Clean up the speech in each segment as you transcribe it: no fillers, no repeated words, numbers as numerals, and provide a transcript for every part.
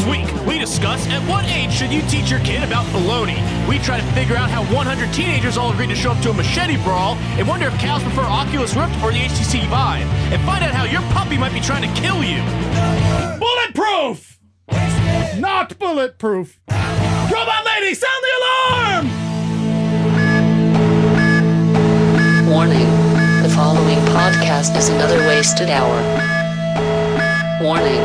week, we discuss at what age should you teach your kid about bologna. We try to figure out how 100 teenagers all agreed to show up to a machete brawl and wonder if cows prefer Oculus Rift or the HTC Vive, and find out how your puppy might be trying to kill you. Bulletproof! Not bulletproof. Robot lady, sound the alarm! Warning. The following podcast is another wasted hour. Warning.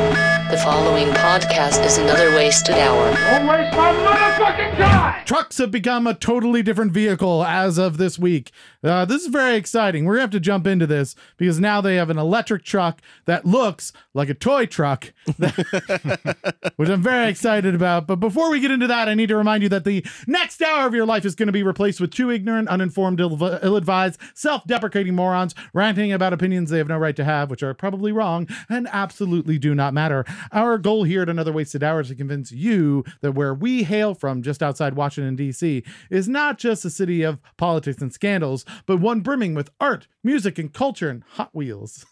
The following podcast is another wasted hour. Don't waste my motherfucking time! Trucks have become a totally different vehicle as of this week. This is very exciting. We're going to have to jump into this because now they have an electric truck that looks like a toy truck, which I'm very excited about. But before we get into that, I need to remind you that the next hour of your life is going to be replaced with two ignorant, uninformed, ill-advised, self-deprecating morons ranting about opinions they have no right to have, which are probably wrong and absolutely do not matter. Our goal here at Another Wasted Hour is to convince you that where we hail from, just outside Washington, D.C., is not just a city of politics and scandals, but one brimming with art, music, and culture and Hot Wheels.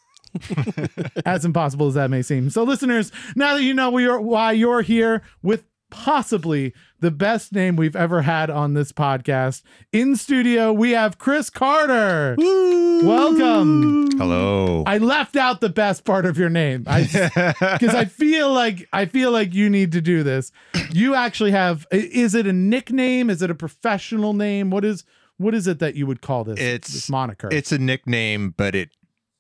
As impossible as that may seem. So listeners, now that you know why you're here with possibly the best name we've ever had on this podcast, in studio we have Chris Carter. Woo! Welcome. Hello. I left out the best part of your name because I feel like you need to do this. You actually have, is it a nickname? Is it a professional name? What is it that you would call this moniker? It's a nickname, but it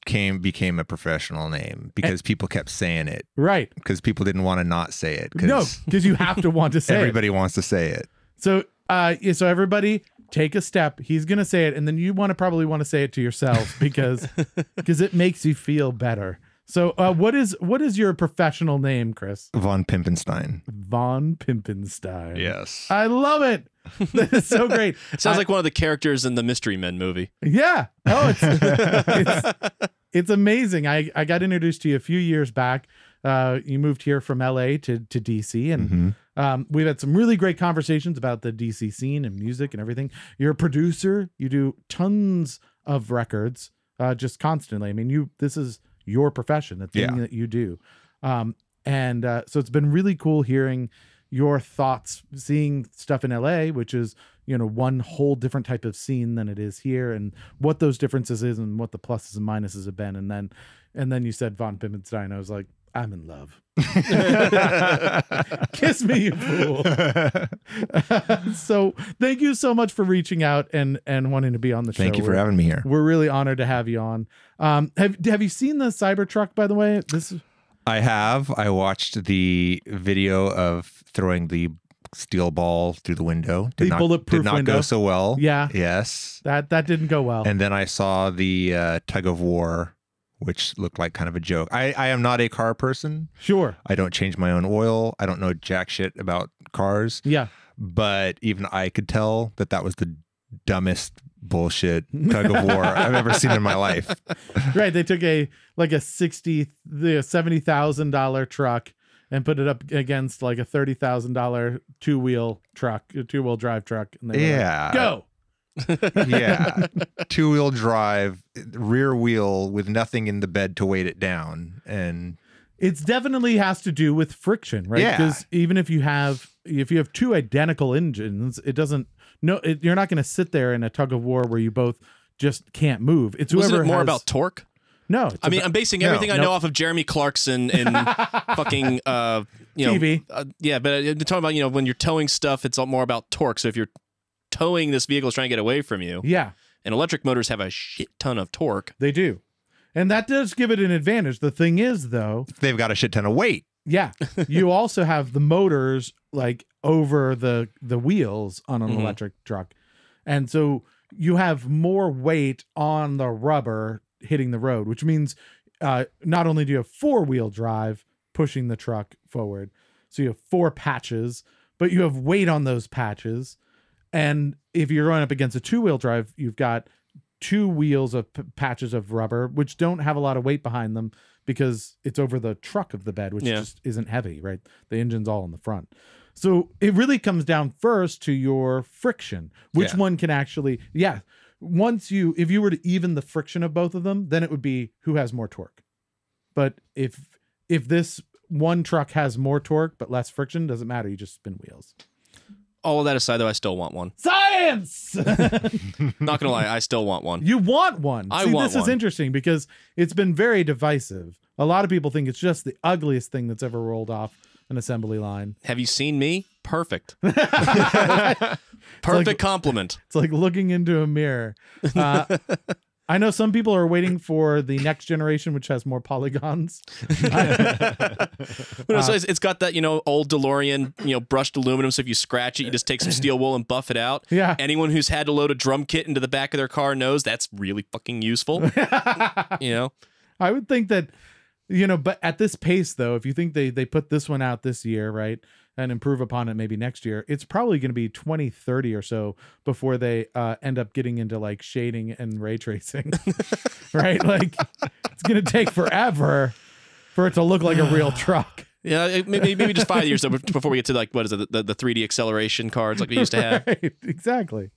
became a professional name because people kept saying it. Right. Because people didn't want to not say it. No, because you have to want to say everybody wants to say it. So so everybody take a step. He's going to say it, and then you probably want to say it to yourself because it makes you feel better. So what is your professional name, Chris? Von Pimpenstein. Von Pimpenstein. Yes. I love it. That's so great. Sounds like one of the characters in the Mystery Men movie. Yeah. Oh, it's amazing. I got introduced to you a few years back. You moved here from LA to DC, and we've had some really great conversations about the DC scene and music and everything. You're a producer. You do tons of records, just constantly. I mean, this is your profession, the thing that you do. So it's been really cool hearing your thoughts, seeing stuff in LA, which is, one whole different type of scene than it is here, and what those differences is and what the pluses and minuses have been. And then you said Von Pimpenstein. I was like, I'm in love. Kiss me, you fool. So thank you so much for reaching out and wanting to be on the show. Thank you for having me here. We're really honored to have you on. Have you seen the Cybertruck, by the way? I have. I watched the video of throwing the steel ball through the window. Did not go so well. Yeah. Yes. That didn't go well. And then I saw the tug of war, which looked like kind of a joke. I am not a car person. Sure. I don't change my own oil. I don't know jack shit about cars. Yeah. But even I could tell that was the dumbest bullshit tug of war I've ever seen in my life. Right. They took a $70,000 truck and put it up against like a $30,000 two-wheel drive truck. And they were like, go. Yeah. Two-wheel drive, rear wheel with nothing in the bed to weight it down. And it's definitely has to do with friction, right? Yeah. Because even if you have two identical engines, you're not going to sit there in a tug of war where you both just can't move. It's Wasn't it more about torque? No. I'm basing everything I know off of Jeremy Clarkson and fucking TV. But I'm talking about, when you're towing stuff, it's all more about torque. So if you're towing this vehicle is trying to get away from you. Yeah. And electric motors have a shit ton of torque. They do. And that does give it an advantage. The thing is, though, they've got a shit ton of weight. Yeah. You also have the motors like over the wheels on an electric truck. And so you have more weight on the rubber hitting the road, which means not only do you have four-wheel drive pushing the truck forward, so you have four patches, but you have weight on those patches. And if you're going up against a two-wheel drive, you've got two wheels of patches of rubber, which don't have a lot of weight behind them because it's over the truck of the bed, which just isn't heavy, right? The engine's all in the front. So it really comes down first to your friction, which one can actually, if you were to even the friction of both of them, then it would be who has more torque. But if this one truck has more torque but less friction, doesn't matter. You just spin wheels. All of that aside, though, I still want one. Science! Not gonna lie, I still want one. You want one. I want this one. Is interesting because it's been very divisive. A lot of people think it's just the ugliest thing that's ever rolled off an assembly line. Have you seen me? Perfect. Perfect compliment. It's like looking into a mirror. I know some people are waiting for the next generation, which has more polygons. It's got that, old DeLorean, brushed aluminum. So if you scratch it, you just take some steel wool and buff it out. Yeah. Anyone who's had to load a drum kit into the back of their car knows that's really fucking useful. I would think that, but at this pace, though, if you think they put this one out this year, right, and improve upon it maybe next year, it's probably going to be 2030 or so before they end up getting into like shading and ray tracing, right? Like it's going to take forever for it to look like a real truck. Yeah, maybe just 5 years before we get to like, what is it, the 3D acceleration cards like we used to have. Right, exactly.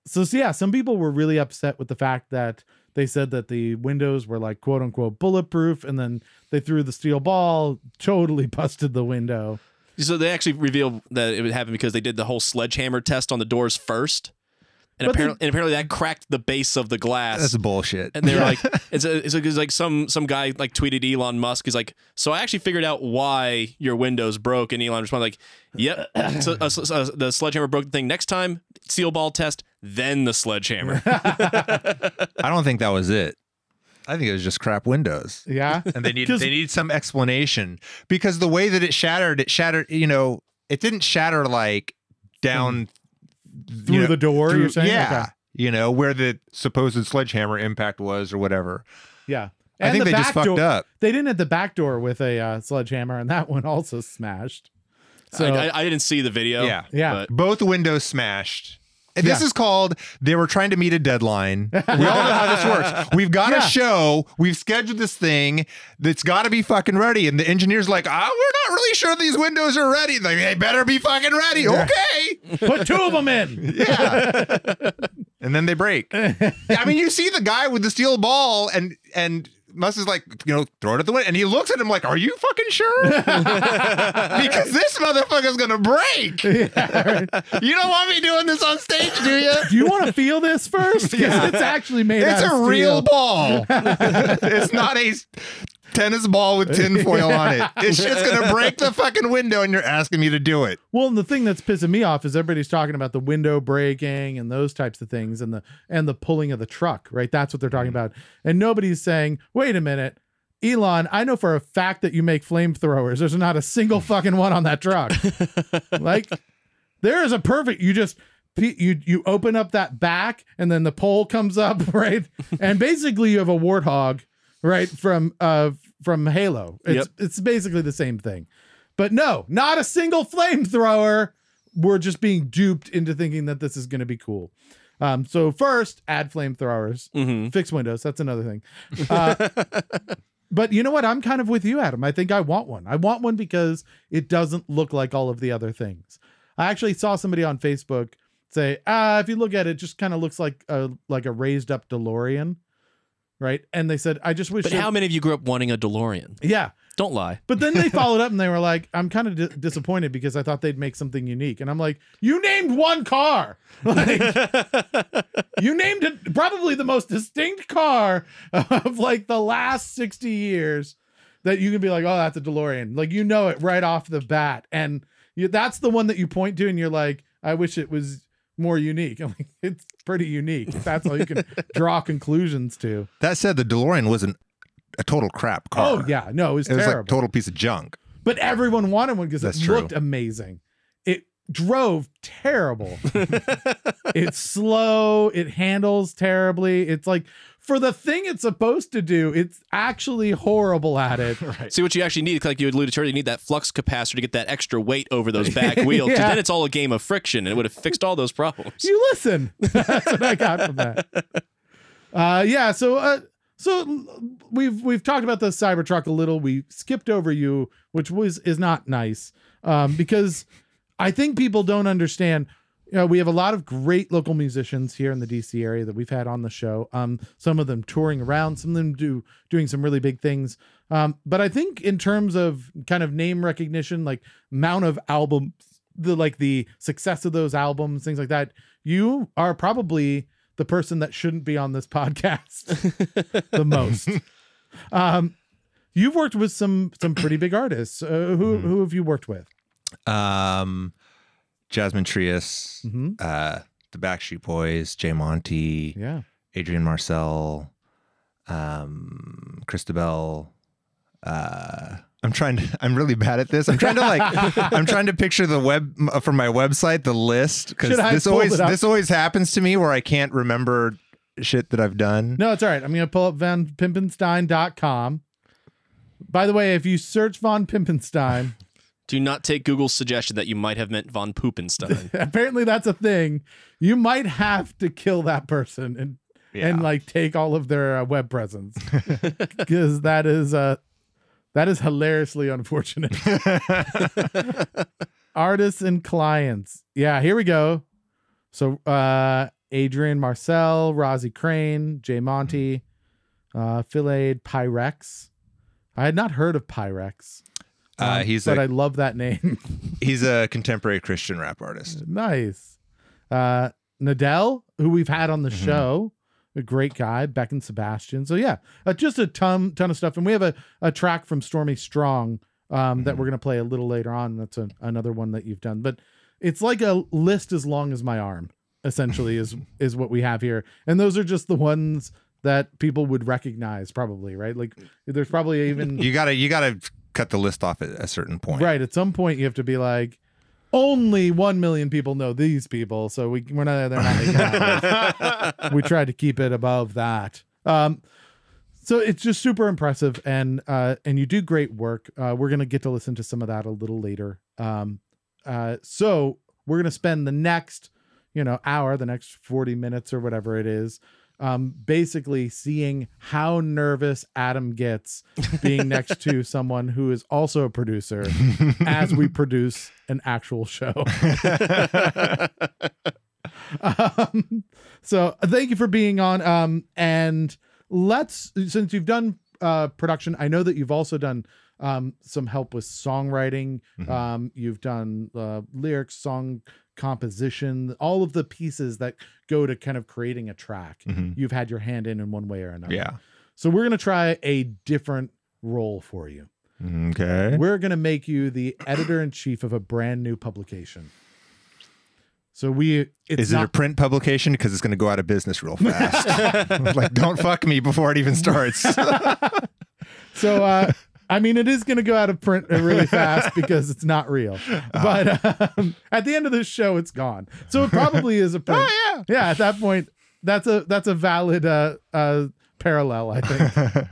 Some people were really upset with the fact that they said that the windows were like quote unquote bulletproof, and then they threw the steel ball, totally busted the window. So they actually revealed that it would happen because they did the whole sledgehammer test on the doors first. And apparently that cracked the base of the glass. That's bullshit. And they were like, it's like some guy like tweeted Elon Musk. He's like, so I actually figured out why your windows broke. And Elon responded like, yep. So the sledgehammer broke the thing. Next time, steel ball test, then the sledgehammer. I don't think that was it. I think it was just crap windows. Yeah. And they need some explanation, because the way that it shattered, it didn't shatter like down through the door, you're saying? Yeah. Okay. Where the supposed sledgehammer impact was or whatever. Yeah. And I think they just fucked up. They didn't at the back door with a sledgehammer, and that one also smashed. So I didn't see the video. Yeah. Yeah. Both windows smashed. This is called, they were trying to meet a deadline. We all know how this works. We've got a show. We've scheduled this thing that's got to be fucking ready. And the engineer's like, we're not really sure these windows are ready. Like, they better be fucking ready. Yeah. Okay. Put 2 of them in. Yeah. And then they break. I mean, you see the guy with the steel ball and Musk is like, throw it at the window. And he looks at him like, are you fucking sure? Because this motherfucker's going to break. Yeah, right. You don't want me doing this on stage, do you? Do you want to feel this first? Because it's actually made out of steel. It's a real ball. It's not a tennis ball with tinfoil on it. It's just going to break the fucking window, and you're asking me to do it. Well, and the thing that's pissing me off is everybody's talking about the window breaking and those types of things, and the pulling of the truck, right? That's what they're talking about. And nobody's saying, wait a minute, Elon, I know for a fact that you make flamethrowers. There's not a single fucking one on that truck. Like, there is a perfect, you open up that back, and then the pole comes up, right? And basically you have a warthog, right, from Halo. It's basically the same thing. But no, not a single flamethrower. We're just being duped into thinking that this is going to be cool. So first, add flamethrowers. Fix windows. That's another thing. But you know what? I'm kind of with you, Adam. I think I want one. I want one because it doesn't look like all of the other things. I actually saw somebody on Facebook say, if you look at it, it just kind of looks like a raised up DeLorean. Right. And they said, I just wish. But how many of you grew up wanting a DeLorean? Yeah. Don't lie. But then they followed up and they were like, I'm kind of disappointed because I thought they'd make something unique. And I'm like, you named one car. Like, you named it probably the most distinct car of like the last 60 years that you can be like, oh, that's a DeLorean. Like, you know it right off the bat. And that's the one that you point to and you're like, I wish it was more unique. I'm like, it's pretty unique. That's all you can draw conclusions to. That said, the DeLorean wasn't a total crap car. Oh yeah, no, it was terrible. Like a total piece of junk. But everyone wanted one because it looked amazing. It drove terrible. It's slow. It handles terribly. It's like, for the thing it's supposed to do, it's actually horrible at it. Right. See, what you actually need, like you alluded to earlier, you need that flux capacitor to get that extra weight over those back wheels. Because then it's all a game of friction, and it would have fixed all those problems. You listen. That's what I got from that. Yeah. So we've talked about the Cybertruck a little. We skipped over you, which is not nice, because I think people don't understand. we have a lot of great local musicians here in the DC area that we've had on the show. Some of them touring around, some of them doing some really big things. But I think in terms of kind of name recognition, like amount of albums, the success of those albums, things like that, you are probably the person that shouldn't be on this podcast the most. You've worked with some pretty big artists. Who have you worked with? Jasmine Trias, the Backstreet Boys, Jay Monty, Adrian Marcel, Christabel. I'm really bad at this. I'm trying to picture the web from my website, the list, because this always happens to me where I can't remember shit that I've done. No, it's all right. I'm going to pull up vonpimpenstein.com. By the way, if you search Von Pimpenstein, do not take Google's suggestion that you might have meant Von Poopenstein. Apparently that's a thing. You might have to kill that person and like take all of their web presence, because that is hilariously unfortunate. Artists and clients. Yeah, here we go. So Adrian Marcel, Rozzy Crane, Jay Monty, Philade Pyrex. I had not heard of Pyrex. But I love that name. He's a contemporary Christian rap artist. Nice. Nadell, who we've had on the show, a great guy. Beck and Sebastian. So yeah, just a ton of stuff. And we have a track from Stormy Strong that we're gonna play a little later on. That's another one that you've done. But it's like a list as long as my arm, essentially, is what we have here. And those are just the ones that people would recognize, probably, right? Like there's probably even you gotta cut the list off at a certain point. Right. At some point you have to be like, only 1 million people know these people. So they're not making that. We tried to keep it above that. So it's just super impressive, and you do great work. We're going to get to listen to some of that a little later. So we're going to spend the next, hour, the next 40 minutes or whatever it is, basically seeing how nervous Adam gets being next to someone who is also a producer as we produce an actual show. So thank you for being on. And since you've done production, I know that you've also done some help with songwriting. You've done lyrics, song composition, all of the pieces that go to kind of creating a track. You've had your hand in one way or another. Yeah. So we're going to try a different role for you. Okay. We're going to make you the editor-in-chief of a brand new publication. So is it a print publication? Because it's going to go out of business real fast. Like, don't fuck me before it even starts. So, I mean, it is going to go out of print really fast because it's not real. But at the end of this show, it's gone. So it probably is a print. Oh, yeah. Yeah, at that point, that's a valid parallel, I think.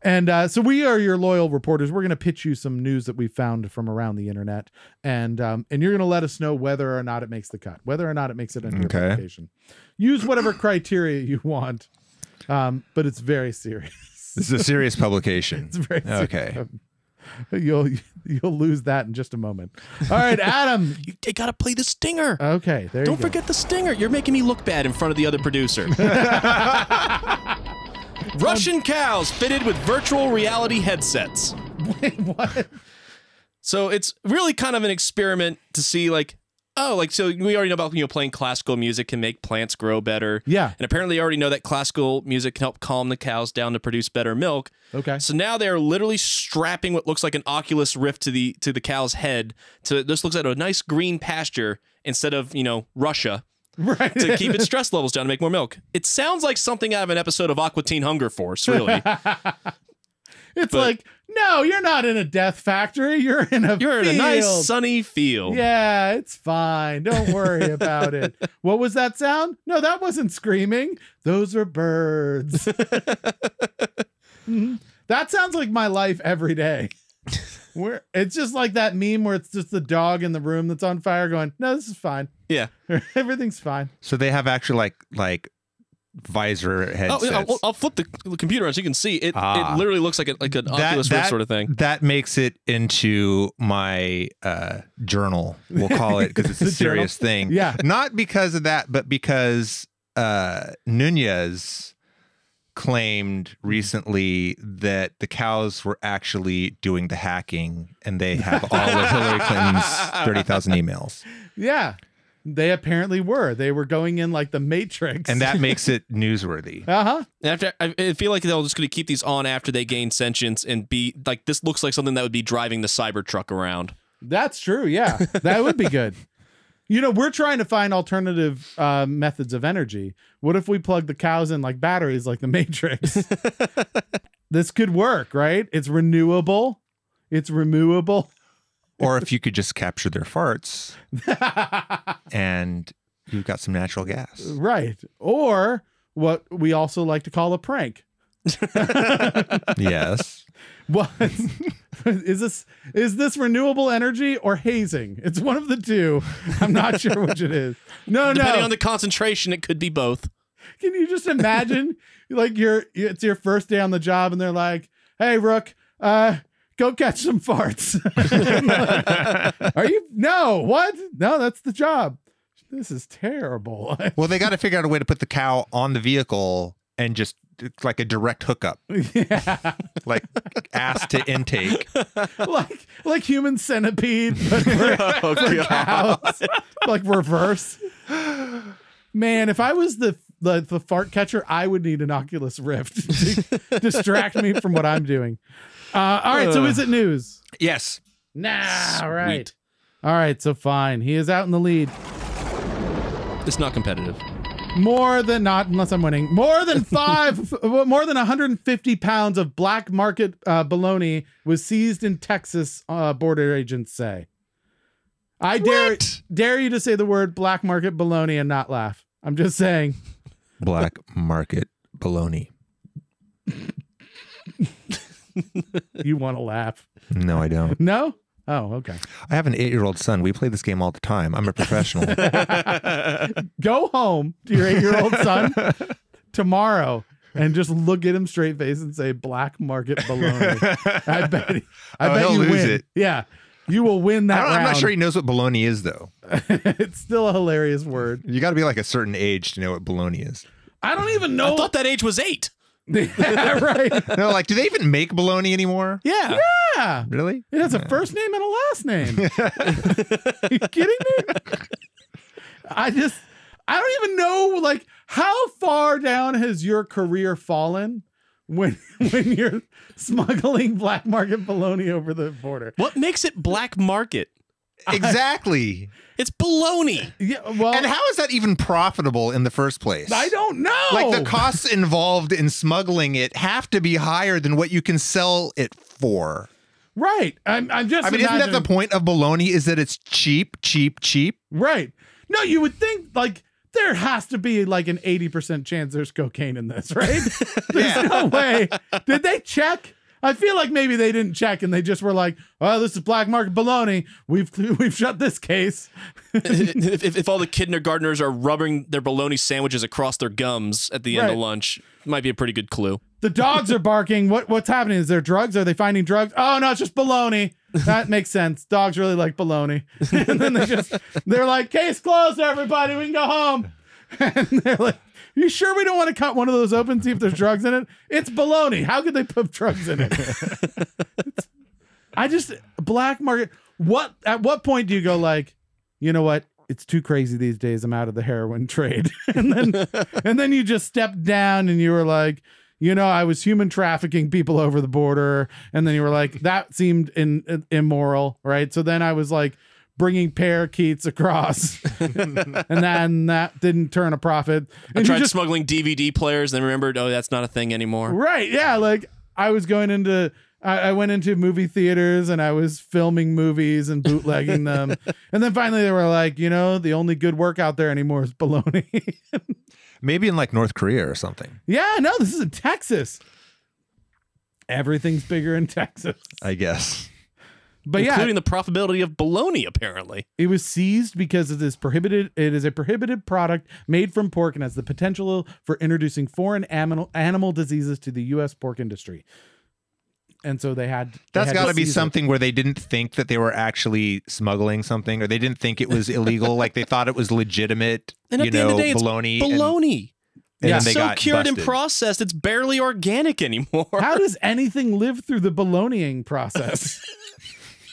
And so we are your loyal reporters. We're going to pitch you some news that we found from around the internet. And you're going to let us know whether or not it makes the cut, whether or not it makes it into your publication. Use whatever criteria you want, but it's very serious. This is a serious publication. It's very serious. Okay. You'll lose that in just a moment. All right, Adam. You got to play the stinger. Okay, there you go. Don't forget the stinger. You're making me look bad in front of the other producer. Russian cows fitted with virtual reality headsets. Wait, what? So it's really kind of an experiment to see, so we already know about, playing classical music can make plants grow better. Yeah. And apparently you already know that classical music can help calm the cows down to produce better milk. Okay. So now they're literally strapping what looks like an Oculus Rift to the cow's head. This looks like a nice green pasture instead of, Russia. Right. To keep its stress levels down to make more milk. It sounds like something out of an episode of Aqua Teen Hunger Force, really. No, you're not in a death factory. You're in a nice sunny field. Yeah, it's fine. Don't worry about it. What was that sound? No, that wasn't screaming. Those are birds. That sounds like my life every day. It's just like that meme where it's just the dog in the room that's on fire going, no, this is fine. Yeah. Everything's fine. So they have actually like visor headsets. I'll flip the computer on so you can see it. It literally looks like an Oculus Rift sort of thing. That makes it into my journal. We'll call it because it's a serious thing. Yeah. Not because of that, but because Nunez claimed recently that the cows were actually doing the hacking, and they have all of Hillary Clinton's 30,000 emails. Yeah. They apparently were. They were going in like the Matrix. And that makes it newsworthy. Uh-huh. After, I feel like they're just going to keep these on after they gain sentience and be like, this looks like something that would be driving the Cybertruck around. That's true. Yeah. That would be good. You know, we're trying to find alternative methods of energy. What if we plug the cows in like batteries like the Matrix? This could work, right? It's renewable. It's removable. Or if you could just capture their farts and you've got some natural gas. Right. Or what we also like to call a prank. Yes. What is this renewable energy or hazing? It's one of the two. I'm not sure which it is. Depending on the concentration, it could be both. Can you just imagine like it's your first day on the job and they're like, "Hey, Rook, go catch some farts." Are you? No, what? No, that's the job. This is terrible. Well, they got to figure out a way to put the cow on the vehicle and just like a direct hookup. Yeah. Like ass to intake. like human centipede, but for cows. Like reverse. Man, if I was the fart catcher, I would need an Oculus Rift to distract me from what I'm doing. All right, so is it news? Yes. Nah, all right. Sweet. All right, so fine. He is out in the lead. It's not competitive. More than not, unless I'm winning. More than 150 pounds of black market bologna was seized in Texas, border agents say. I dare you to say the word black market bologna and not laugh. I'm just saying. Black market bologna. You want to laugh? No, I don't. No? Oh, okay. I have an 8-year-old son. We play this game all the time. I'm a professional. Go home to your 8-year-old son tomorrow and just look at him straight face and say black market bologna. I bet he'll you lose win. it. Yeah. You will win that round. I'm not sure he knows what bologna is, though. It's still a hilarious word. You got to be like a certain age to know what bologna is. I don't even know. I thought that age was 8. Yeah, right. No, like, do they even make bologna anymore? Yeah. Yeah. Really? It has a first name and a last name. Are you kidding me? I don't even know, like, how far down has your career fallen when you're smuggling black market bologna over the border? What makes it black market? Exactly. It's bologna. Yeah, well, And how is that even profitable in the first place? I don't know. Like, the costs involved in smuggling it have to be higher than what you can sell it for. Right. I'm just. I mean, isn't that the point of bologna? Is that it's cheap, cheap, cheap? Right. No, you would think like there has to be like an 80% chance there's cocaine in this, right? There's no way. Did they check? I feel like maybe they didn't check and they just were like, "Oh, this is black market bologna. We've shut this case." if all the kindergartners are rubbing their bologna sandwiches across their gums at the end of lunch, it might be a pretty good clue. The dogs are barking. What's happening? Is there drugs? Are they finding drugs? Oh no, it's just bologna. That makes sense. Dogs really like bologna. And then they're like, "Case closed, everybody. We can go home." And they're like, "You sure we don't want to cut one of those open, see if there's drugs in it? It's bologna. How could they put drugs in it?" Black market. At what point do you go like, you know what? It's too crazy these days. I'm out of the heroin trade. and then you just stepped down and you were like, you know, I was human trafficking people over the border. And then you were like, that seemed immoral, right? So then I was like bringing parakeets across, and then that didn't turn a profit. I tried smuggling DVD players, then remembered, oh, that's not a thing anymore. Right? Yeah, like I was going into. I went into movie theaters and I was filming movies and bootlegging them. And then finally they were like, you know, the only good work out there anymore is bologna. Maybe in like North Korea or something. Yeah, no, this is in Texas. Everything's bigger in Texas. I guess. But including the profitability of bologna, apparently. It was seized because it is prohibited. It is a prohibited product made from pork and has the potential for introducing foreign animal diseases to the U.S. pork industry. And so they had. That's got to be something where they didn't think that they were actually smuggling something, or they didn't think it was illegal. Like they thought it was legitimate. And at the end of the day, bologna. It's bologna. And It's then they so got cured busted. and processed, it's barely organic anymore. How does anything live through the bolognaing process?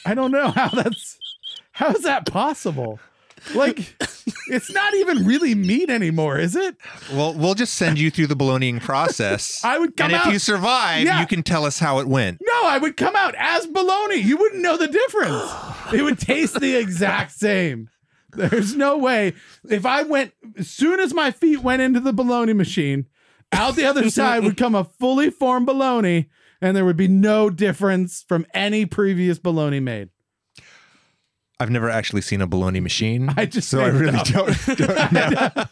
I don't know how is that possible? Like, it's not even really meat anymore, is it? Well, we'll just send you through the bolognaing process. I would come and out. if you survive, Yeah. you can tell us how it went. No, I would come out as bologna. You wouldn't know the difference. It would taste the exact same. There's no way. If I went, as soon as my feet went into the bologna machine, out the other side would come a fully formed bologna, and there would be no difference from any previous bologna made. I've never actually seen a bologna machine. I just so I made it really up. don't know.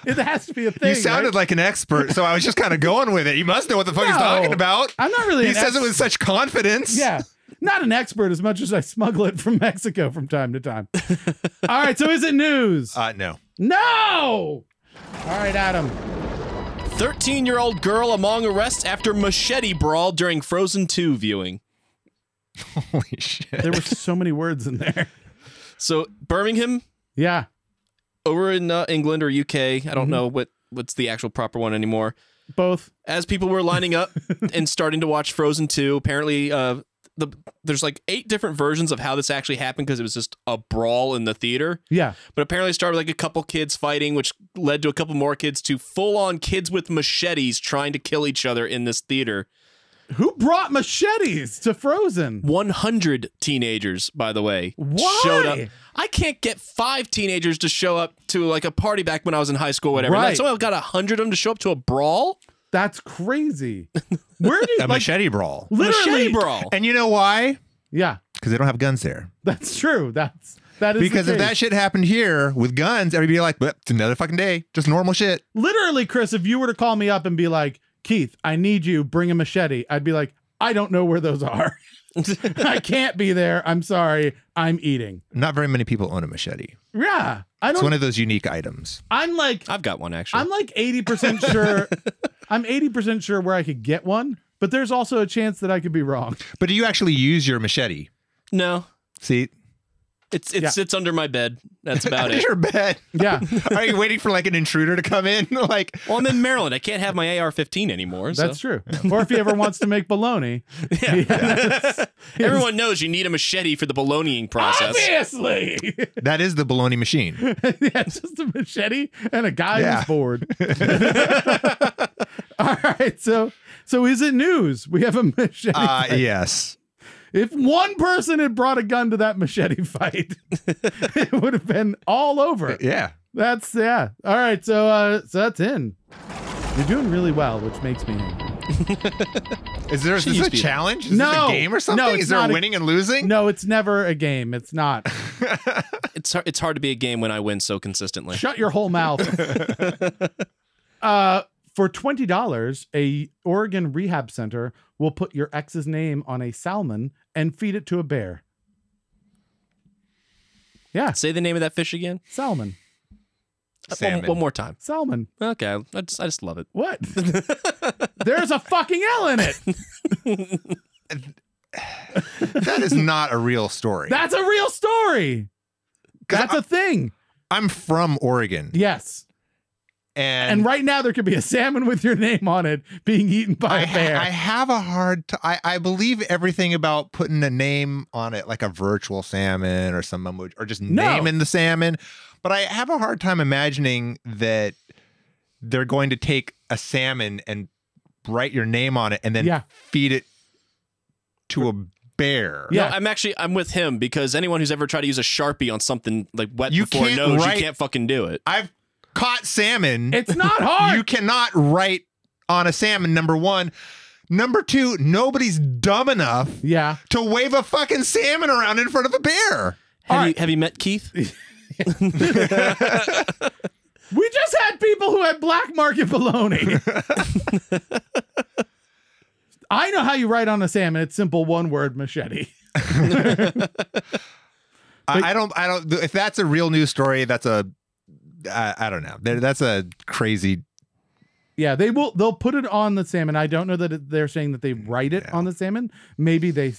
It has to be a thing. You sounded right? like an expert, so I was just kind of going with it. You must know what the fuck he's No, talking about. I'm not really He an says it with such confidence. Yeah. Not an expert as much as I smuggle it from Mexico from time to time. All right, so is it news? No. No! All right, Adam. 13-year-old girl among arrests after machete brawl during Frozen 2 viewing. Holy shit. There were so many words in there. So Birmingham, Yeah. over in England or UK, I don't know what's the actual proper one anymore. Both. As people were lining up and starting to watch Frozen 2, apparently there's like 8 different versions of how this actually happened because it was just a brawl in the theater. Yeah. But apparently it started like a couple kids fighting, which led to a couple more kids to full-on kids with machetes trying to kill each other in this theater. Who brought machetes to Frozen? 100 teenagers, by the way, Why? showed up. I can't get 5 teenagers to show up to like a party back when I was in high school, or whatever. Right. So I've got 100 of them to show up to a brawl. That's crazy. Where do A machete brawl. literally Machete brawl. And you know why? Yeah, Because they don't have guns there. that's true. That is Because the if case. that shit happened here with guns, everybody would be like, well, it's another fucking day. Just normal shit. Literally, Chris, if you were to call me up and be like, Keith, I need you, bring a machete, I'd be like, I don't know where those are. I can't be there. I'm sorry. I'm eating. Not very many people own a machete. Yeah. I It's don't one of those unique items. I'm like I've got one, actually. I'm like 80% sure. I'm 80% sure where I could get one, but there's also a chance that I could be wrong. But do you actually use your machete? No. See? It Yeah. sits under my bed. That's about it. Your bed. Yeah. Are you waiting for like an intruder to come in? Like, Well, I'm in Maryland. I can't have my AR-15 anymore. That's so. true. Or if he ever wants to make bologna. Yeah. Everyone knows you need a machete for the bolognaing process. Obviously. that is the bologna machine. Yeah, it's just a machete and a guy Yeah. who's bored. All right, so is it news? We have a machete fight. Yes. If one person had brought a gun to that machete fight, it would have been all over. Yeah. That's All right, so that's in. You're doing really well, which makes me angry. Is this a used to be. challenge? Is No. this a game or something? No, it's Is there not a a- winning and losing? No, it's never a game. It's not. It's hard to be a game when I win so consistently. Shut your whole mouth. For $20, a Oregon rehab center will put your ex's name on a salmon and feed it to a bear. Yeah, Say the name of that fish again. salmon. Salmon. One more time. Salmon. Okay, I just love it. What? There's a fucking L in it. That is not a real story. That's a real story. 'Cause That's a thing. I'm from Oregon. Yes. And And right now there could be a salmon with your name on it being eaten by a bear. I have a hard time. I believe everything about putting a name on it, like a virtual salmon or some or just naming the salmon. But I have a hard time imagining that they're going to take a salmon and write your name on it and then feed it to a bear. Yeah. No, I'm with him because anyone who's ever tried to use a Sharpie on something like wet You before can't knows write- you can't fucking do it. I've caught salmon. It's not hard. You cannot write on a salmon, number one. Number two, nobody's dumb enough Yeah. to wave a fucking salmon around in front of a bear. Have you met Keith? We just had people who had black market bologna. I know how you write on a salmon. It's simple, one word, machete. I don't. If that's a real news story, that's a. I don't know. That's a crazy. Yeah, they'll put it on the salmon. I don't know that they're saying that they write it on the salmon. Maybe they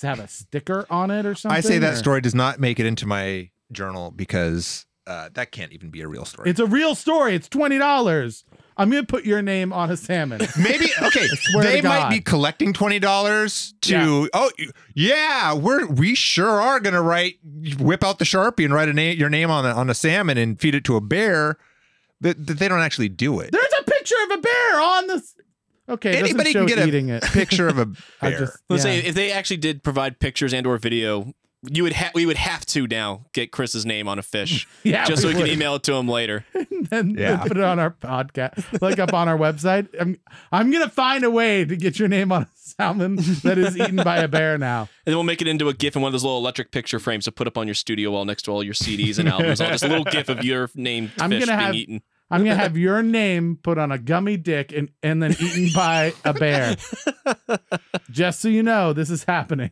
have a sticker on it or something. I say that story does not make it into my journal because that can't even be a real story. It's a real story. It's $20. I'm going to put your name on a salmon. Maybe, okay, they might be collecting $20 to, we sure are going to whip out the Sharpie and write your name on a salmon and feed it to a bear. That they don't actually do it. There's a picture of a bear on this. Okay, anybody can get a picture of a bear. Let's say if they actually did provide pictures and or video, we would have to now get Chris's name on a fish, just so we can email it to him later, and then put it on our podcast, like up on our website. I'm gonna find a way to get your name on a salmon that is eaten by a bear now, and then we'll make it into a GIF in one of those little electric picture frames to put up on your studio wall next to all your CDs and albums. Just a little GIF of your named fish being eaten. I'm gonna have your name put on a gummy dick and then eaten by a bear. Just so you know, this is happening.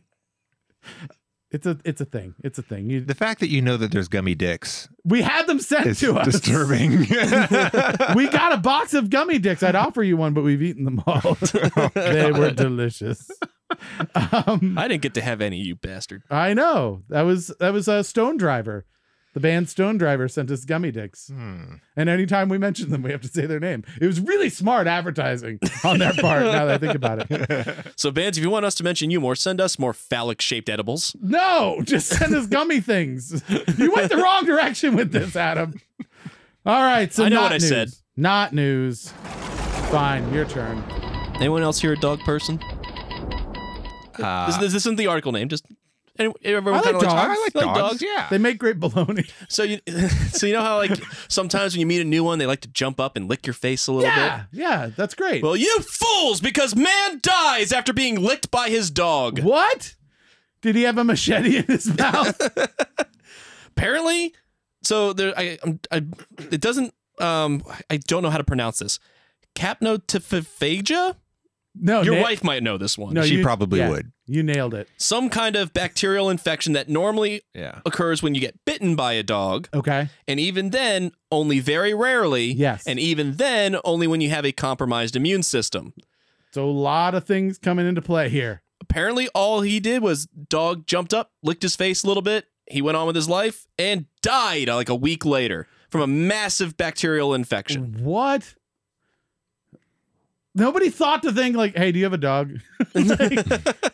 It's a thing. It's a thing. The fact that you know that there's gummy dicks, we had them sent to us. Disturbing. We got a box of gummy dicks. I'd offer you one, but we've eaten them all. They were delicious. I didn't get to have any, you bastard. I know. That was a Stone Driver. The band Stone Driver sent us gummy dicks. And anytime we mention them, we have to say their name. It was really smart advertising on their part, now that I think about it. So, bands, if you want us to mention you more, send us more phallic-shaped edibles. No, just send us gummy things. You went the wrong direction with this, Adam. All right, so I know not what news. I said. Not news. Fine, your turn. Anyone else here a dog person? This isn't the article name, just... Everyone I like dogs. I like dogs. Yeah, they make great bologna. So you know how like sometimes when you meet a new one, they like to jump up and lick your face a little bit. Yeah, that's great. Well, you fools! Because man dies after being licked by his dog. What? Did he have a machete in his mouth? Apparently. So there, it doesn't. I don't know how to pronounce this. Capnotophagia. No, your wife might know this one. No, she probably would. You nailed it. Some kind of bacterial infection that normally occurs when you get bitten by a dog. Okay. And even then, only very rarely. Yes. And even then, only when you have a compromised immune system. So a lot of things coming into play here. Apparently, all he did was dog jumped up, licked his face a little bit. He went on with his life and died like a week later from a massive bacterial infection. What? Nobody thought to think like, hey, do you have a dog?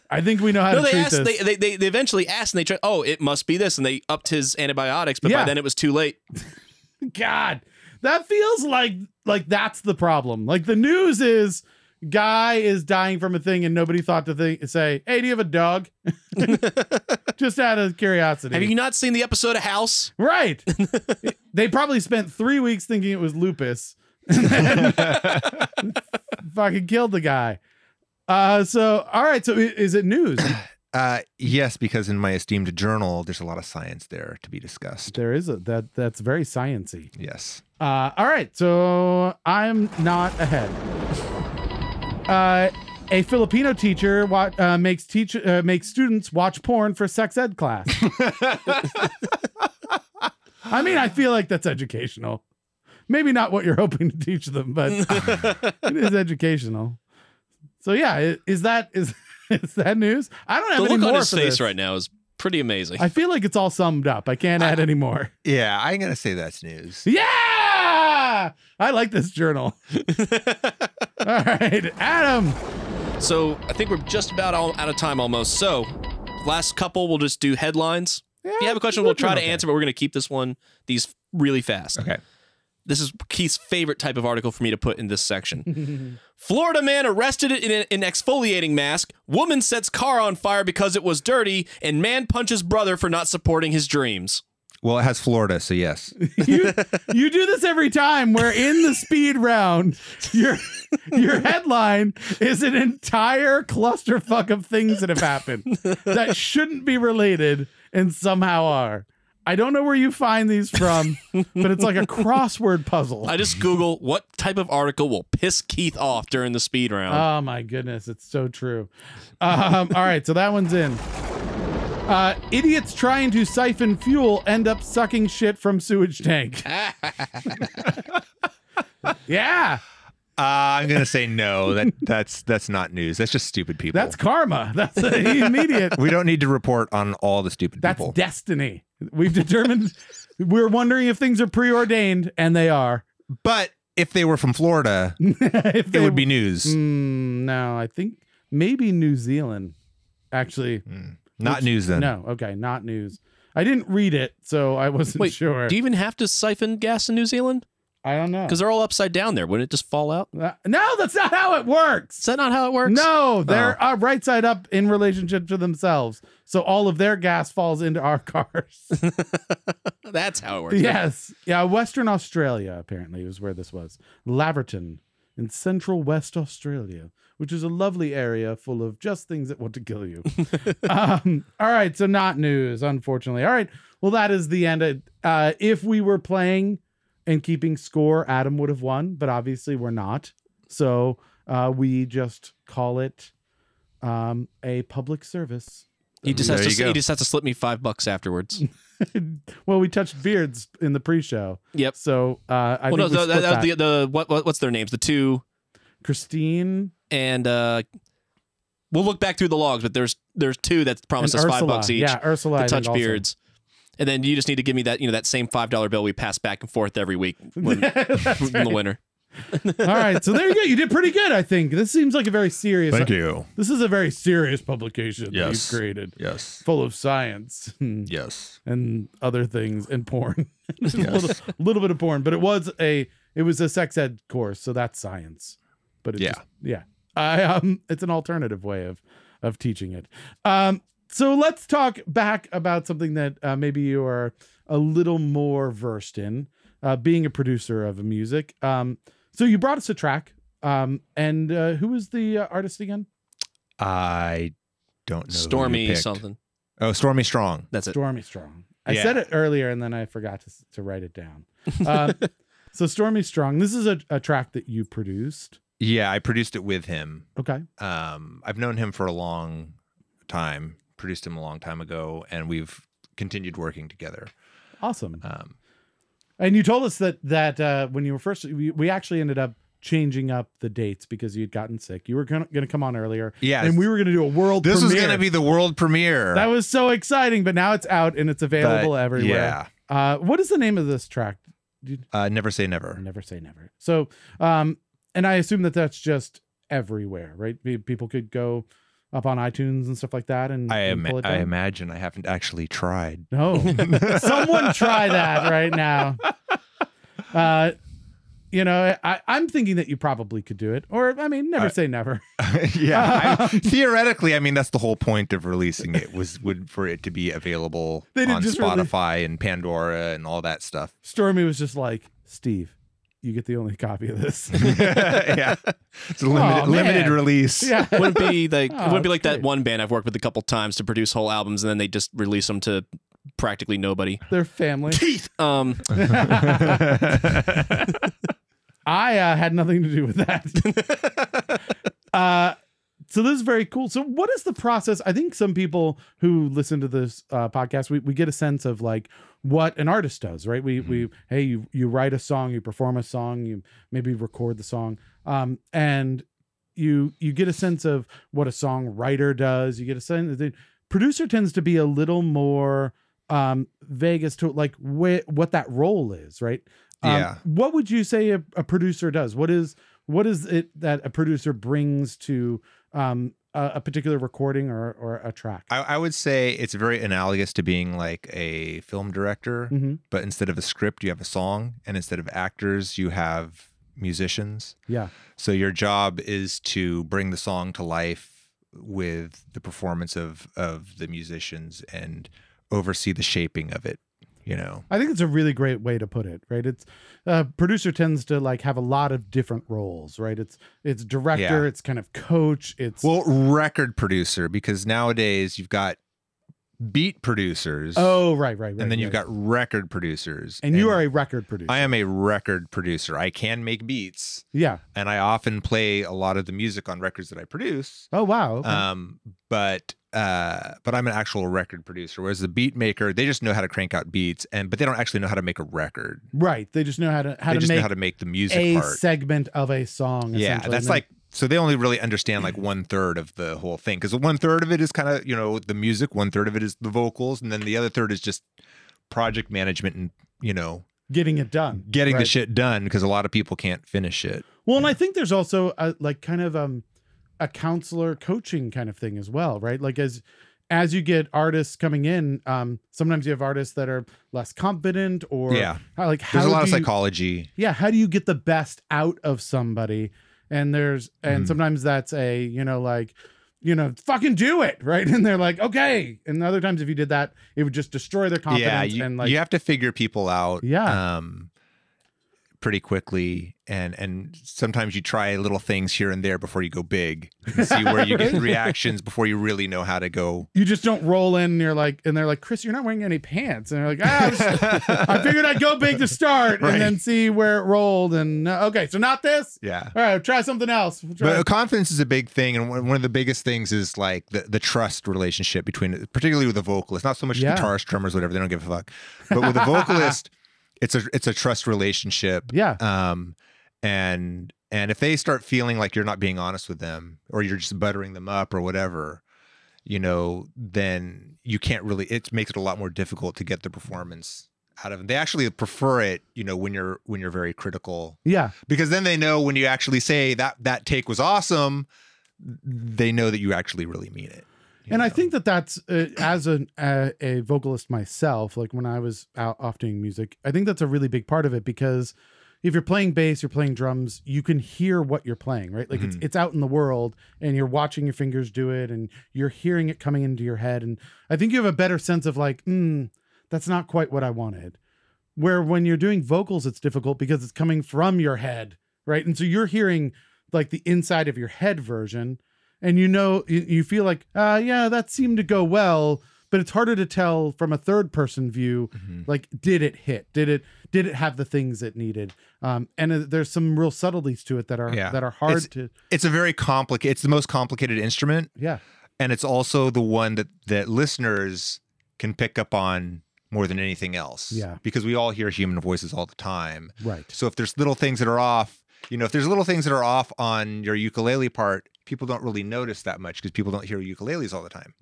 I think we know how to treat this. They eventually asked and they tried, oh, it must be this. And they upped his antibiotics, but by then it was too late. God, that feels like that's the problem. Like the news is guy is dying from a thing and nobody thought to say, hey, do you have a dog? Just out of curiosity. Have you not seen the episode of House? Right. They probably spent 3 weeks thinking it was lupus. And then fucking killed the guy. So all right, so is it news? Yes, because in my esteemed journal there's a lot of science there to be discussed. There is that's very sciencey. Yes. All right, so I'm not ahead. A Filipino teacher makes students watch porn for sex ed class. I mean, I feel like that's educational. Maybe not what you're hoping to teach them, but it is educational. So yeah, is that news? I don't have any more. The look on his face right now is pretty amazing. I feel like it's all summed up. I can't add any more. Yeah, I'm gonna say that's news. Yeah, I like this journal. All right, Adam. So I think we're just about out of time almost. So last couple, we'll just do headlines. Yeah, if you have a question, we'll try to answer, but we're gonna keep these really fast. Okay. This is Keith's favorite type of article for me to put in this section. Florida man arrested in an exfoliating mask. Woman sets car on fire because it was dirty. And man punches brother for not supporting his dreams. Well, it has Florida, so yes. You do this every time. We're in the speed round. Your headline is an entire clusterfuck of things that have happened that shouldn't be related and somehow are. I don't know where you find these from, but it's like a crossword puzzle. I just Google what type of article will piss Keith off during the speed round. Oh my goodness, it's so true. All right, so that one's in. Idiots trying to siphon fuel end up sucking shit from sewage tank. Yeah. I'm gonna say no. That's not news. That's just stupid people. That's karma. That's immediate. We don't need to report on all the stupid people. That's destiny. We've determined. We're wondering if things are preordained, and they are. But if they were from Florida, it would be news. No, I think maybe New Zealand. Actually, not news then. No, okay, not news. I didn't read it, so I wasn't sure. Do you even have to siphon gas in New Zealand? I don't know. Because they're all upside down there. Wouldn't it just fall out? No, that's not how it works. Is that not how it works? No, they're right side up in relationship to themselves. So all of their gas falls into our cars. That's how it works. Yes. Yeah, Western Australia, apparently, was where this was. Laverton in central West Australia, which is a lovely area full of just things that want to kill you. All right, so not news, unfortunately. All right, well, that is the end. If we were playing and keeping score, Adam would have won, but obviously we're not. So we just call it a public service. He just has to slip me $5 afterwards. Well, we touched beards in the pre-show. Yep. So I think what's their names? The two, Christine and we'll look back through the logs, but there's two that promised us $5 each. Yeah, Ursula. To touch beards. And then you just need to give me that, that same $5 bill we pass back and forth every week in the winter. All right, so there you go. You did pretty good, I think. This seems like a very serious. Thank you. This is a very serious publication that you've created. Yes. Full of science. Yes. And other things and porn. a little bit of porn, but it was a sex ed course, so that's science. But it's it's an alternative way of teaching it. So let's talk back about something that maybe you are a little more versed in, being a producer of music. So you brought us a track, and who was the artist again? I don't know. Stormy something. Oh, Stormy Strong. That's it. Stormy Strong. I said it earlier, and then I forgot to write it down. So Stormy Strong, this is a track that you produced. Yeah, I produced it with him. Okay. I've known him for a long time. Produced him a long time ago, and we've continued working together. Awesome. And you told us that when you were first, we actually ended up changing up the dates because you'd gotten sick. You were going to come on earlier. Yeah. And we were going to do a world premiere. This was going to be the world premiere. That was so exciting, but now it's out and it's available everywhere. Yeah. What is the name of this track? Never Say Never. Never Say Never. So, and I assume that's just everywhere, right? People could go up on iTunes and stuff like that, and pull it down. I imagine. I haven't actually tried. No, someone try that right now. I'm thinking that you probably could do it, or I mean, never say never. Yeah, theoretically, I mean that's the whole point of releasing it would for it to be available on Spotify and Pandora and all that stuff. Stormy was just like, Steve, you get the only copy of this. Yeah, it's a limited release. Yeah, it wouldn't be like that one band I've worked with a couple times to produce whole albums, and then they just release them to practically nobody. Their family. Keith. I had nothing to do with that. So this is very cool. So what is the process? I think some people who listen to this podcast, we get a sense of like what an artist does, right? You write a song, you perform a song, you maybe record the song, and you get a sense of what a songwriter does. You get a sense. The producer tends to be a little more vague as to like what that role is, right? What would you say a producer does? What is it that a producer brings to a particular recording or a track? I would say it's very analogous to being like a film director, but instead of a script, you have a song, and instead of actors, you have musicians. Yeah. So your job is to bring the song to life with the performance of the musicians and oversee the shaping of it. I think it's a really great way to put it, right? It's producer tends to like have a lot of different roles, right? It's director, it's kind of coach, record producer, because nowadays you've got beat producers. Oh, right. And then you've got record producers. And you are a record producer. I am a record producer. I can make beats. Yeah. And I often play a lot of the music on records that I produce. Oh, wow. Okay. But but I'm an actual record producer. Whereas the beat maker, they just know how to crank out beats, but they don't actually know how to make a record. Right. They just know how to know how to make the music a part. segment of a song. Yeah, that's like, so they only really understand like 1/3 of the whole thing, because 1/3 of it is kind of, you know, the music, 1/3 of it is the vocals, and then the other third is just project management and, you know, getting it done, getting the shit done, because a lot of people can't finish it. Well, and I think there's also like kind of a counselor coaching kind of thing as well, right? Like as you get artists coming in, sometimes you have artists that are less confident, or like how there's a lot of psychology. Yeah, how do you get the best out of somebody? And sometimes that's a, you know, like, you know, fucking do it, right? And they're like, okay. And other times if you did that, it would just destroy their confidence. Yeah, and like you have to figure people out. Yeah. Pretty quickly, and sometimes you try little things here and there before you go big, and see where you get reactions before you really know how to go. You just don't roll in and you're like, and they're like, Chris, you're not wearing any pants, and they're like, I figured I'd go big to start and then see where it rolled, and okay, so not this. Yeah, all right, try something else. But confidence is a big thing, and one of the biggest things is like the trust relationship between, particularly with the vocalist, not so much guitarists, drummers, whatever, they don't give a fuck, but with the vocalist. It's a trust relationship. Yeah. And if they start feeling like you're not being honest with them, or you're just buttering them up or whatever, you know, then you can't really, it makes it a lot more difficult to get the performance out of them. They actually prefer it, you know, when you're very critical. Yeah. Because then they know when you actually say that take was awesome, they know that you actually really mean it. And I think that's as a vocalist myself, like when I was off doing music, I think that's a really big part of it, because if you're playing bass, you're playing drums, you can hear what you're playing, right? Like it's out in the world, and you're watching your fingers do it, and you're hearing it coming into your head. And I think you have a better sense of like, that's not quite what I wanted. Where when you're doing vocals, it's difficult because it's coming from your head, right? And so you're hearing like the inside of your head version. And you know, you feel like, yeah, that seemed to go well, but it's harder to tell from a third person view. Like, did it hit? Did it have the things it needed? And there's some real subtleties to it that are hard to. It's a very complicated. It's the most complicated instrument. Yeah, and it's also the one that listeners can pick up on more than anything else. Yeah, because we all hear human voices all the time. Right. So if there's little things that are off, you know, if there's little things that are off on your ukulele part, people don't really notice that much because people don't hear ukuleles all the time.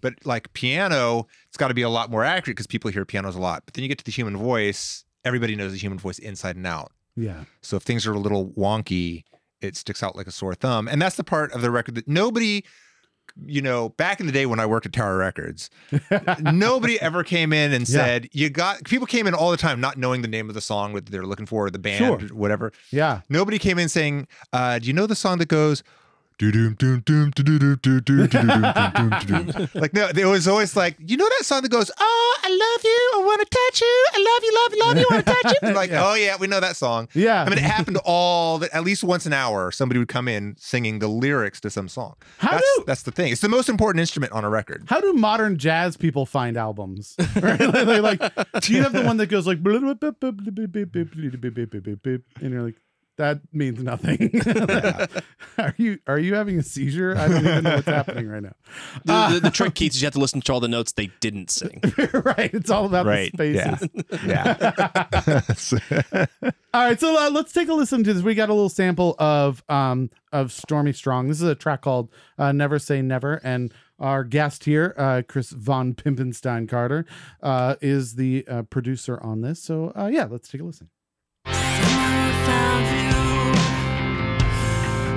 But like piano, it's got to be a lot more accurate because people hear pianos a lot. But then you get to the human voice, everybody knows the human voice inside and out. Yeah. So if things are a little wonky, it sticks out like a sore thumb. And that's the part of the record that nobody, you know, back in the day when I worked at Tower Records, nobody ever came in and said, people came in all the time not knowing the name of the song that they're looking for, or the band, or whatever. Yeah. Nobody came in saying, do you know the song that goes, like, no, it was always like, you know that song that goes, oh, I love you, I want to touch you, I love you, love you, want to touch you. Like, oh yeah, we know that song. Yeah. I mean, it happened at least once an hour, somebody would come in singing the lyrics to some song. That's the thing. It's the most important instrument on a record. How do modern jazz people find albums? Right? like, do you have the one that goes like, and you're like, that means nothing. Are you having a seizure? I don't even know what's happening right now. The trick, Keith, is you have to listen to all the notes they didn't sing. Right. It's all about the spaces. Yeah. All right. So let's take a listen to this. We got a little sample of Stormy Strong. This is a track called Never Say Never. And our guest here, Chris Von Pimpenstein Carter, is the producer on this. So yeah, let's take a listen.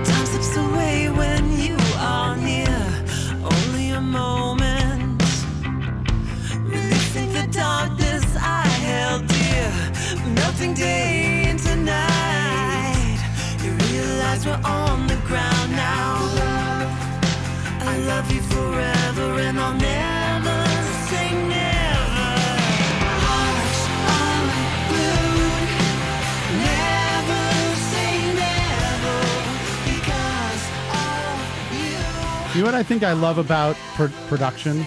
Time slips away when you are near. Only a moment, releasing the darkness I held dear. Melting day into night, you realize we're on the ground now. I love you forever, and I'll never say never. Hearts are glued. Never say never, because of you. You know what I think I love about production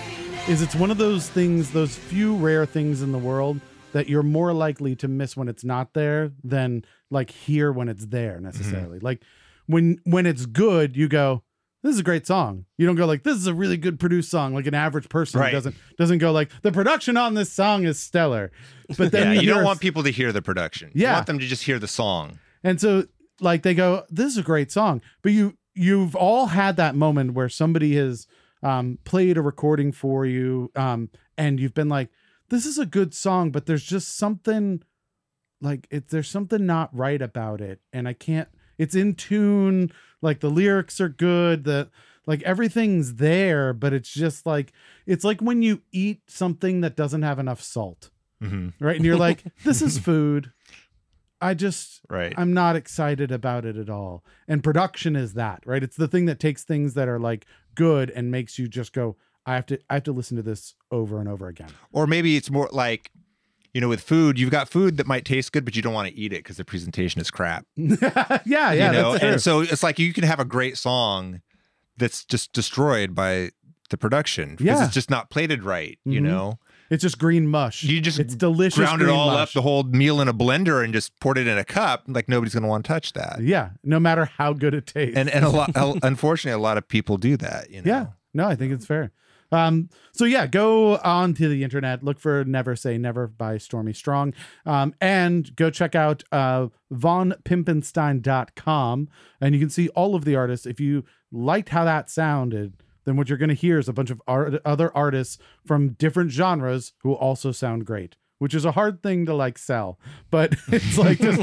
is it's one of those things, those few rare things in the world that you're more likely to miss when it's not there than like hear when it's there necessarily. Like when it's good, you go, this is a great song. You don't go like, this is a really good produced song, like an average person Right. doesn't go like, the production on this song is stellar. But then Yeah, you don't hear- want people to hear the production. You Yeah. want them to just hear the song. And so like they go, this is a great song. But you've all had that moment where somebody has played a recording for you, and you've been like, this is a good song, but there's just something like there's something not right about it. And I can't, it's in tune, like the lyrics are good, like everything's there, but it's just like, it's like when you eat something that doesn't have enough salt, right? And you're like, this is food. Right. I'm not excited about it at all. And production is that, right? It's the thing that takes things that are like good and makes you just go, I have to listen to this over and over again. Or maybe it's more like, you know, with food, you've got food that might taste good, but you don't want to eat it because the presentation is crap. yeah, You know? that's true. And so it's like you can have a great song that's just destroyed by the production because Yeah. it's just not plated right, you know? It's just green mush. It's delicious. ground it green all mush. up, the whole meal in a blender and just poured it in a cup. Like nobody's going to want to touch that. Yeah, no matter how good it tastes. And a lot, unfortunately, a lot of people do that, you know? Yeah, no, I think it's fair. So yeah, go on to the internet, look for Never Say Never by Stormy Strong, and go check out vonpimpenstein.com, and you can see all of the artists. If you liked how that sounded, then what you're going to hear is a bunch of other artists from different genres who also sound great, which is a hard thing to like sell. But it's like, just,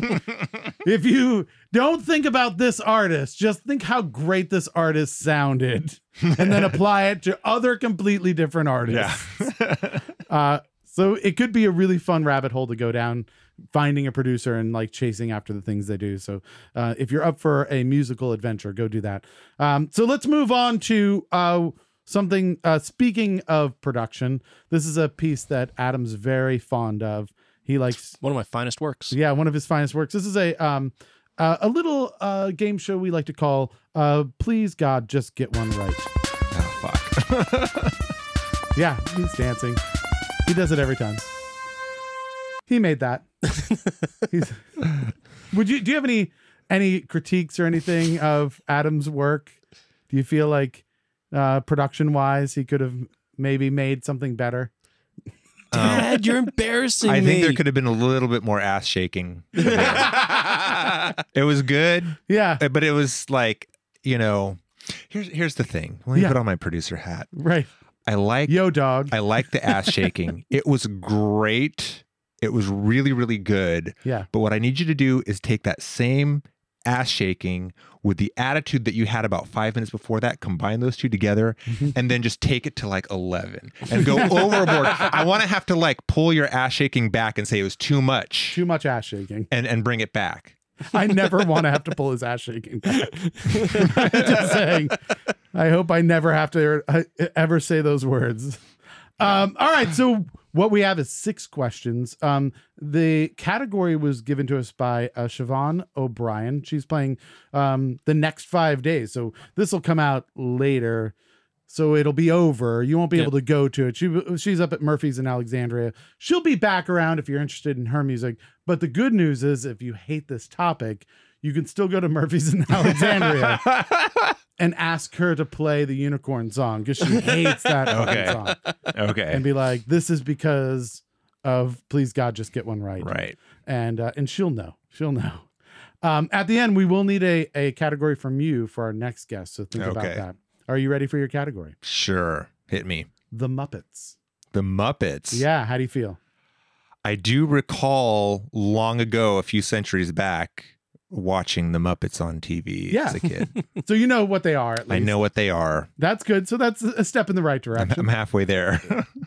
if you don't think about this artist, just think how great this artist sounded and then apply it to other completely different artists. So it could be a really fun rabbit hole to go down, finding a producer and like chasing after the things they do. So if you're up for a musical adventure, go do that. So let's move on to something. Speaking of production, this is a piece that Adam's very fond of. He likes One of my finest works. yeah, one of his finest works. This is a little game show we like to call Please God Just Get One Right. Oh, fuck. Yeah, he's dancing. He does it every time. He made that. Do you have any critiques or anything of Adam's work? Do you feel like production wise he could have maybe made something better? Dad, you're embarrassing I me. think there could have been a little bit more ass shaking. It was good. Yeah. But it was like, you know, here's the thing. Let me Yeah. put on my producer hat. Right. I like Yo, dog. I like the ass shaking. It was great. It was really, really good. Yeah. But what I need you to do is take that same ass shaking with the attitude that you had about 5 minutes before that, combine those two together, and then just take it to like 11 and go overboard. I want to have to like pull your ass shaking back and say it was too much Too much ass shaking. and bring it back. I never want to have to pull his ass shaking back. Just saying. I hope I never have to ever say those words. All right. So what we have is 6 questions. The category was given to us by Siobhan O'Brien. She's playing the next 5 days. So this will come out later. So it'll be over. You won't be able to go to it. She's up at Murphy's in Alexandria. She'll be back around if you're interested in her music. But the good news is if you hate this topic, you can still go to Murphy's in Alexandria and ask her to play the unicorn song because she hates that fucking song. Okay. And be like, this is because of Please God Just Get One Right. Right. And she'll know. She'll know. At the end, we will need a category from you for our next guest. So think about Okay. that. Are you ready for your category? Sure. Hit me. The Muppets. The Muppets. Yeah. How do you feel? I do recall long ago, a few centuries back, watching the Muppets on TV as a kid. So you know what they are, at least. I know what they are. That's good. So that's a step in the right direction. I'm halfway there.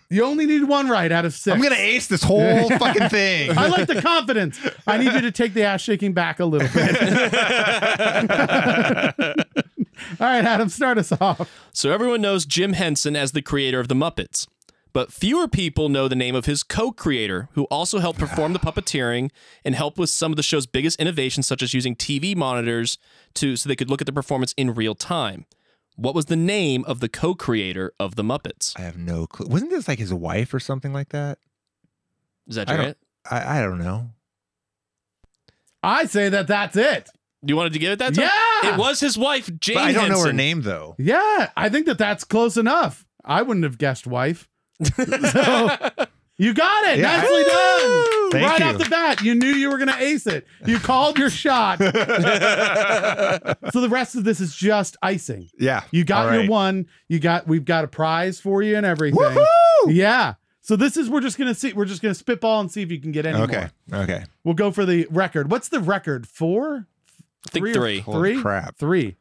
You only need 1 right out of 6. I'm going to ace this whole fucking thing. I like the confidence. I need you to take the ass shaking back a little bit. All right, Adam, start us off. So everyone knows Jim Henson as the creator of the Muppets, but fewer people know the name of his co-creator, who also helped perform the puppeteering and helped with some of the show's biggest innovations, such as using TV monitors so they could look at the performance in real time. What was the name of the co-creator of the Muppets? I have no clue. Wasn't this like his wife or something like that? Is that I right? I don't know. I say that's it. You wanted to give it that time? Yeah! It was his wife, Jane But I don't know her Henson. name though. Yeah, I think that's close enough. I wouldn't have guessed wife. So you got it. Yeah. Nicely done. Thank Right you. off the bat, you knew you were going to ace it. You called your shot. So the rest of this is just icing. Yeah. You got All your right. one. We've got a prize for you and everything. Woohoo! Yeah. So we're just gonna spitball and see if you can get any Okay. more. Okay. We'll go for the record. What's the record? 4? I think 3. Holy 3? crap. 3.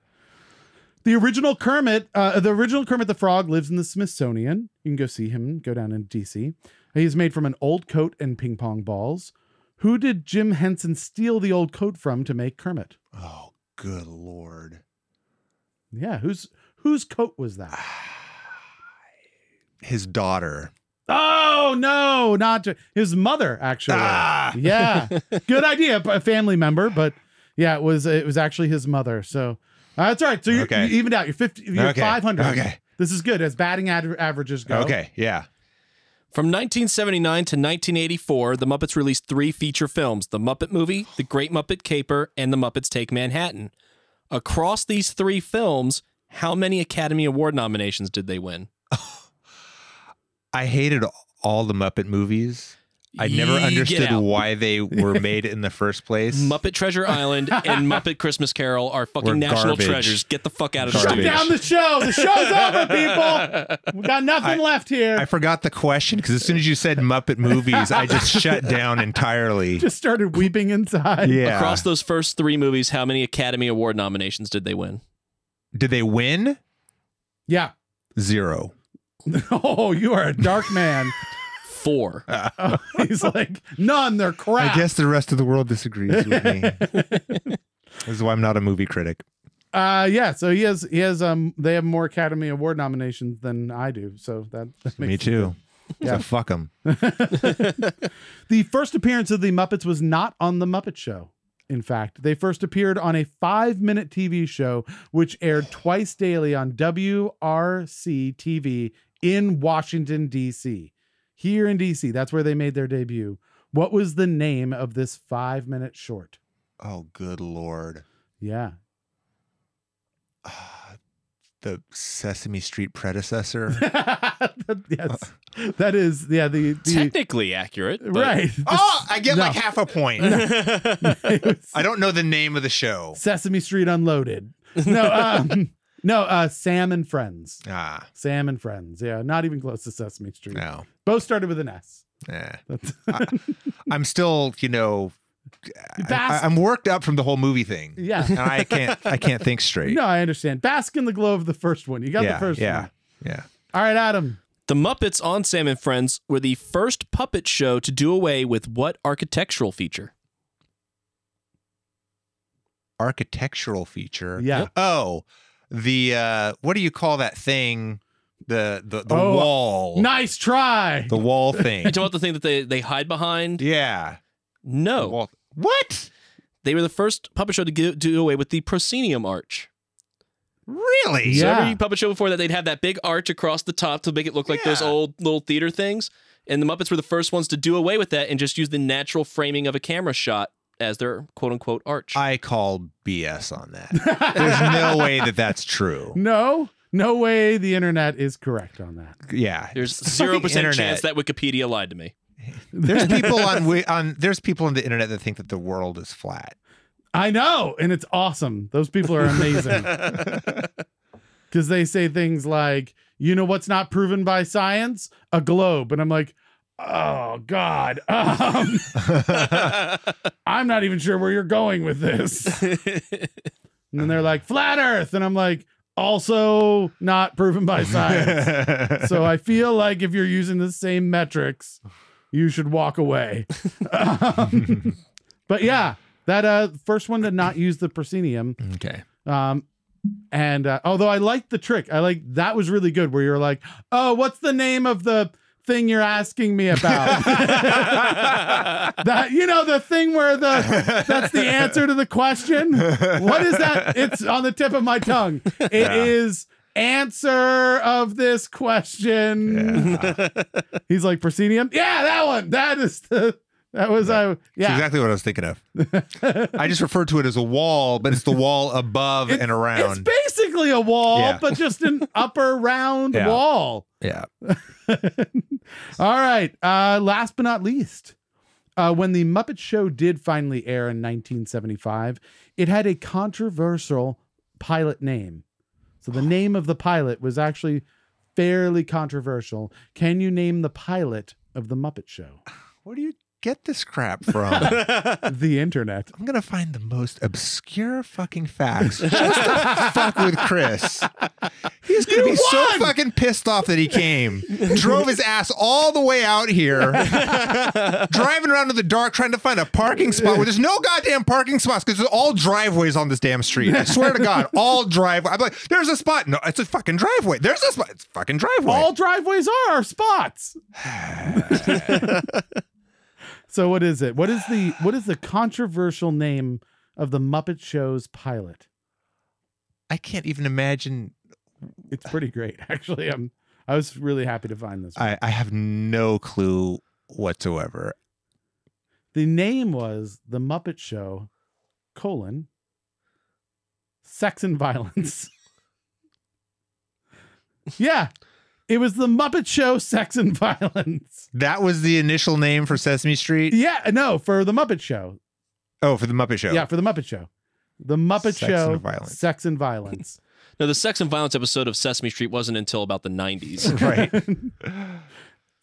The original Kermit the Frog lives in the Smithsonian. You can go see him, go down in DC. He's made from an old coat and ping pong balls. Who did Jim Henson steal the old coat from to make Kermit? Oh, good Lord. Yeah, whose coat was that? His daughter. Oh no, not his mother, actually. Yeah, good idea, a family member, but yeah, it was actually his mother. So that's all right. So you evened out. You're 50. You're Okay. 500. Okay. This is good as batting averages go. Okay. Yeah. From 1979 to 1984, the Muppets released 3 feature films: The Muppet Movie, The Great Muppet Caper, and The Muppets Take Manhattan. Across these 3 films, how many Academy Award nominations did they win? I hated all the Muppet movies. I never Get understood out. why they were made in the first place. Muppet Treasure Island and Muppet Christmas Carol are fucking Were national garbage. treasures. Get the fuck out of Shut the Garbage. down the show. The show's over, people. We got nothing left here. I forgot the question because as soon as you said Muppet movies, I just shut down entirely. Just started weeping inside. Yeah. Across those first 3 movies, how many Academy Award nominations did they win? Did they win? Yeah. 0. Oh, you are a dark man. 4. He's like, none. They're crap. I guess the rest of the world disagrees with me. This is why I'm not a movie critic. Yeah. So he has. They have more Academy Award nominations than I do. So that makes Me it too. Yeah. So fuck them. The first appearance of the Muppets was not on The Muppet Show. In fact, they first appeared on a 5-minute TV show, which aired twice daily on WRC TV in Washington, D.C. Here in D.C., that's where they made their debut. What was the name of this 5-minute short? Oh, good Lord. Yeah. The Sesame Street predecessor. Yes. That is, yeah, the Technically accurate. But right. Oh, I get No. like half a point. It was I don't know the name of the show. Sesame Street Unloaded. No, Sam and Friends. Ah, Sam and Friends. Yeah, not even close to Sesame Street. no. Both started with an S. Yeah. That's- I'm still, Bask- I'm worked up from the whole movie thing. Yeah. And I can't think straight. No, I understand. Bask in the glow of the first one. You got the first one. Yeah. All right, Adam. The Muppets on Sam and Friends were the first puppet show to do away with what architectural feature? Architectural feature. Yeah. Oh, the what do you call that thing? The Oh, wall. Nice try. The wall thing. You talk about the thing that they hide behind? Yeah. The No. wall. What? They were the first puppet show to do away with the proscenium arch. Really? Yeah. So every puppet show before that, they'd have that big arch across the top to make it look like those Yeah. old little theater things. And the Muppets were the first ones to do away with that and just use the natural framing of a camera shot as their quote-unquote arch. I call BS on that. There's no way that that's true. No way the internet is correct on that. Yeah. There's It's the fucking 0% internet. chance that Wikipedia lied to me. There's people there's people on the internet that think that the world is flat. I know, and it's awesome. Those people are amazing. Because they say things like, you know what's not proven by science? A globe. And I'm like, oh, God. I'm not even sure where you're going with this. And then they're like, flat Earth. And I'm like, also not proven by science. So I feel like if you're using the same metrics, you should walk away. But yeah, that first one to not use the proscenium. Okay. And although I liked the trick, that was really good where you're like, oh, what's the name of the thing you're asking me about? That, the thing where that's the answer to the question. What is that? It's on the tip of my tongue. It is answer of this question. Yeah. He's like, proscenium? Yeah, that one. That That was That's yeah. exactly what I was thinking of. I just referred to it as a wall, but it's the wall above and around. It's basically a wall, Yeah. but just an upper round Yeah. wall. Yeah. All right. Last but not least, when the Muppet Show did finally air in 1975, it had a controversial pilot name. So the name of the pilot was actually fairly controversial. Can you name the pilot of the Muppet Show? Where do you get this crap from? The internet. I'm gonna find the most obscure fucking facts just to fuck with Chris. He's gonna be so fucking pissed off that he came, drove his ass all the way out here, driving around in the dark trying to find a parking spot where there's no goddamn parking spots because there's all driveways on this damn street. I swear to God, all driveway. I'm like, there's a spot. No, it's a fucking driveway. There's a spot. It's a fucking driveway. All driveways are spots. So what is it? What is the controversial name of the Muppet Show's pilot? I can't even imagine. It's pretty great, actually. I was really happy to find this one. I have no clue whatsoever. The name was The Muppet Show, Sex and Violence. Yeah. It was The Muppet Show, Sex and Violence. That was the initial name for Sesame Street? Yeah, no, for The Muppet Show. Oh, for the Muppet Show. Yeah, for The Muppet Show. The Muppet Sex Show, and Violence. Sex and Violence. No, the Sex and Violence episode of Sesame Street wasn't until about the 90s. Right.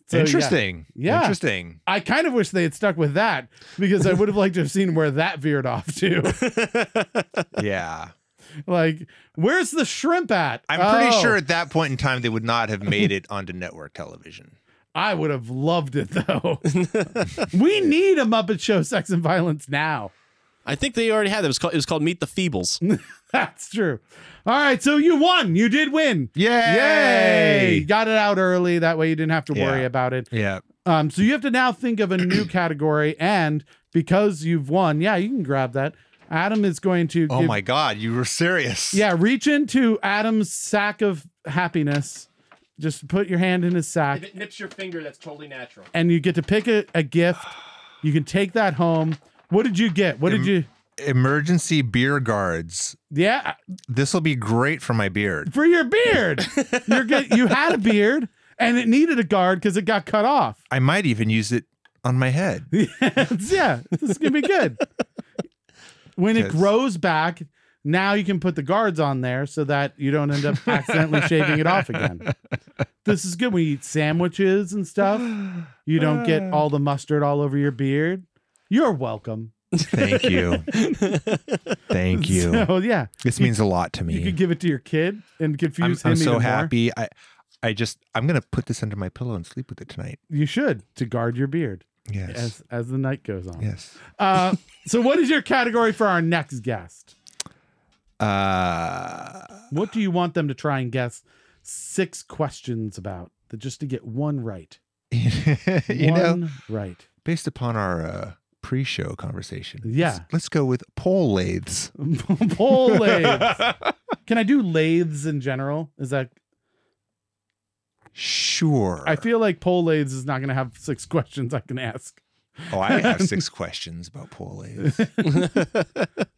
So, Interesting. Yeah. Interesting. I kind of wish they had stuck with that because I would have liked to have seen where that veered off to. Yeah. Like, where's the shrimp at? I'm pretty Oh, sure at that point in time they would not have made it onto network television. I would have loved it, though. We need a Muppet Show, Sex and Violence now. I think they already had it. It was called Meet the Feebles. That's true. All right, so you won. You did win. Yay! Yay! Got it out early. That way you didn't have to worry Yeah. about it. Yeah. So you have to now think of a new category, and because you've won, yeah, you can grab that. Adam is going to Oh my God, you were serious. Yeah, reach into Adam's sack of happiness. Just put your hand in his sack, If it nips your finger, that's totally natural. and you get to pick a gift. You can take that home. What did you get? What did you... Emergency beer guards. Yeah, This will be great for my beard. for your beard. You had a beard, and it needed a guard because it got cut off. I might even use it on my head. Yeah, this is going to be good. When it Because- grows back, now you can put the guards on there so that you don't end up accidentally shaving it off again. This is good when you eat sandwiches and stuff. You don't get all the mustard all over your beard. You're welcome. Thank you. Thank you. So, yeah. This means a lot to You me. could give it to your kid and confuse I'm him so even more. happy. I'm gonna put this under my pillow and sleep with it tonight. You should, to guard your beard Yes. as the night goes on. Yes. So what is your category for our next guest? What do you want them to try and guess 6 questions about, just to get one right? Know, Right. based upon our pre-show conversation. Yeah. Let's go with pole lathes. Pole lathes. Can I do lathes in general? Is that... Sure. I feel like pole lathes is not going to have 6 questions I can ask. Oh, I have 6 questions about pole lathes.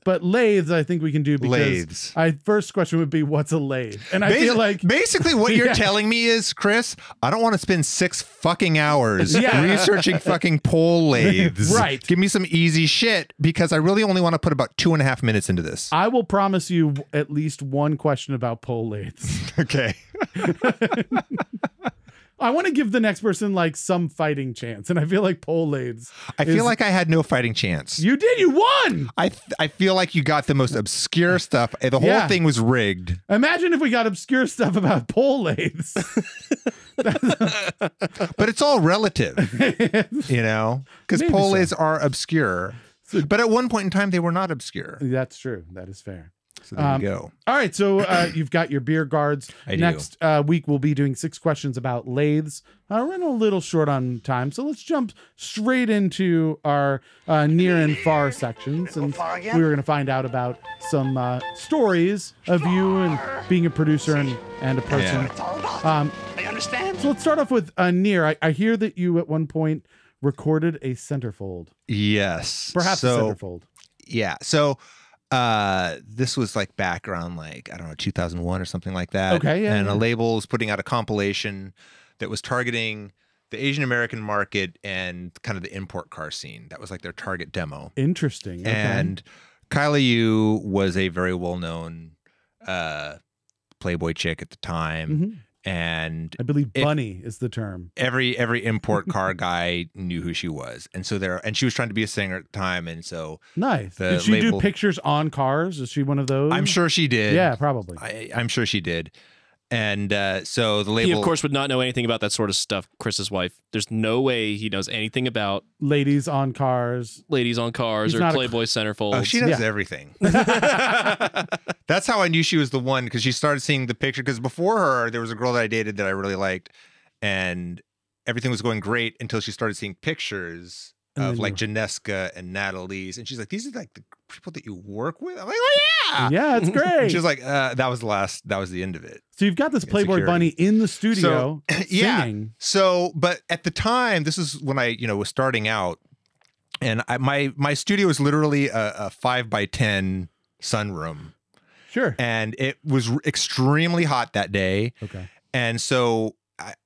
But lathes, I think we can do because Lathes. first question would be, what's a lathe? And I feel like... basically what you're Yeah. telling me is, Chris, I don't want to spend 6 fucking hours Yeah. researching fucking pole lathes. Right. Give me some easy shit because I really only want to put about 2.5 minutes into this. I will promise you at least one question about pole lathes. Okay. I want to give the next person like some fighting chance, and I feel like pole lathes. I feel like I had no fighting chance. You did. You won. I feel like you got the most obscure stuff. The whole Yeah. thing was rigged. Imagine if we got obscure stuff about pole lathes. But it's all relative, you know, because Maybe pole so. lathes are obscure. But at one point in time, they were not obscure. That's true. That is fair. So there you go. All right, so you've got your beer guards. I do. Next week, we'll be doing 6 questions about lathes. We're running a little short on time, so let's jump straight into our near and far sections. And we were going to find out about some stories of you and being a producer and a person. Yeah. I understand. So let's start off with near. I hear that you at one point recorded a centerfold. Yes. Perhaps a centerfold. Yeah. So this was like back around like, I don't know, 2001 or something like that. Okay. Yeah. And a label was putting out a compilation that was targeting the Asian American market and kind of the import car scene. That was like their target demo. Interesting. Okay. And Kylie Yu was a very well-known Playboy chick at the time. Mm-hmm. And I believe Bunny is the term. Every import car guy knew who she was. And so and she was trying to be a singer at the time. And so nice. Did she do pictures on cars? Is she one of those? I'm sure she did. Yeah, probably. I'm sure she did. And so the label... He, of course, would not know anything about that sort of stuff, Chris's wife. There's no way he knows anything about... Ladies on cars. Ladies on cars He's or Playboy centerfolds. Oh, she knows everything. That's how I knew she was the one, because she started seeing the picture. Because before her, there was a girl that I dated that I really liked. And everything was going great until she started seeing pictures of like Janeska and Natalie's. And she's like, these are like the people that you work with? I'm like, oh, yeah. Yeah, it's great. She was like, that was the end of it. So you've got this Playboy bunny in the studio singing. So, but at the time, this is when I, was starting out, and my studio was literally a 5x10 sunroom. Sure. And it was extremely hot that day. Okay. And so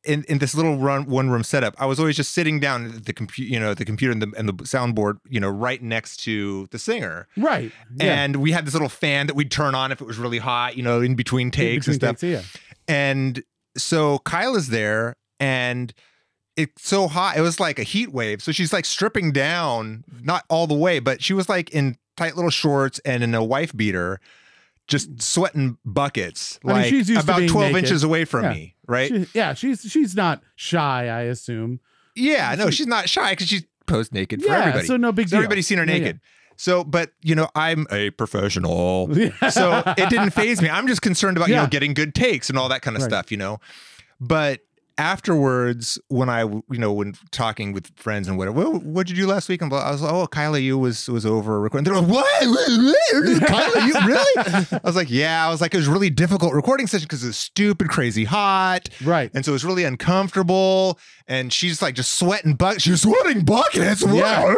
in this little one room setup, I was always just sitting down at the computer, the computer and the soundboard, right next to the singer. Right. Yeah. And we had this little fan that we'd turn on if it was really hot, in between takes and stuff. Yeah. And so Kyla's there, and it's so hot. It was like a heat wave. So she's like stripping down, not all the way, but she was like in tight little shorts and in a wife beater, just sweating buckets, she's used about to 12 naked. inches away from me, right? She's not shy, I assume. Yeah, no, she's not shy because she's post naked for everybody. So no big deal. Everybody's seen her naked. Yeah. So, but I'm a professional, so it didn't faze me. I'm just concerned about getting good takes and all that kind of stuff, But afterwards, when I when talking with friends and whatever, what'd you do last week? And I was like, oh, Kylie Yu was over recording. They're like, what? Kylie Yu, really? I was like, yeah. I was like, it was a really difficult recording session because it was stupid, crazy hot. Right. And so it was really uncomfortable. And she's like just sweating buckets. She was sweating buckets. Yeah.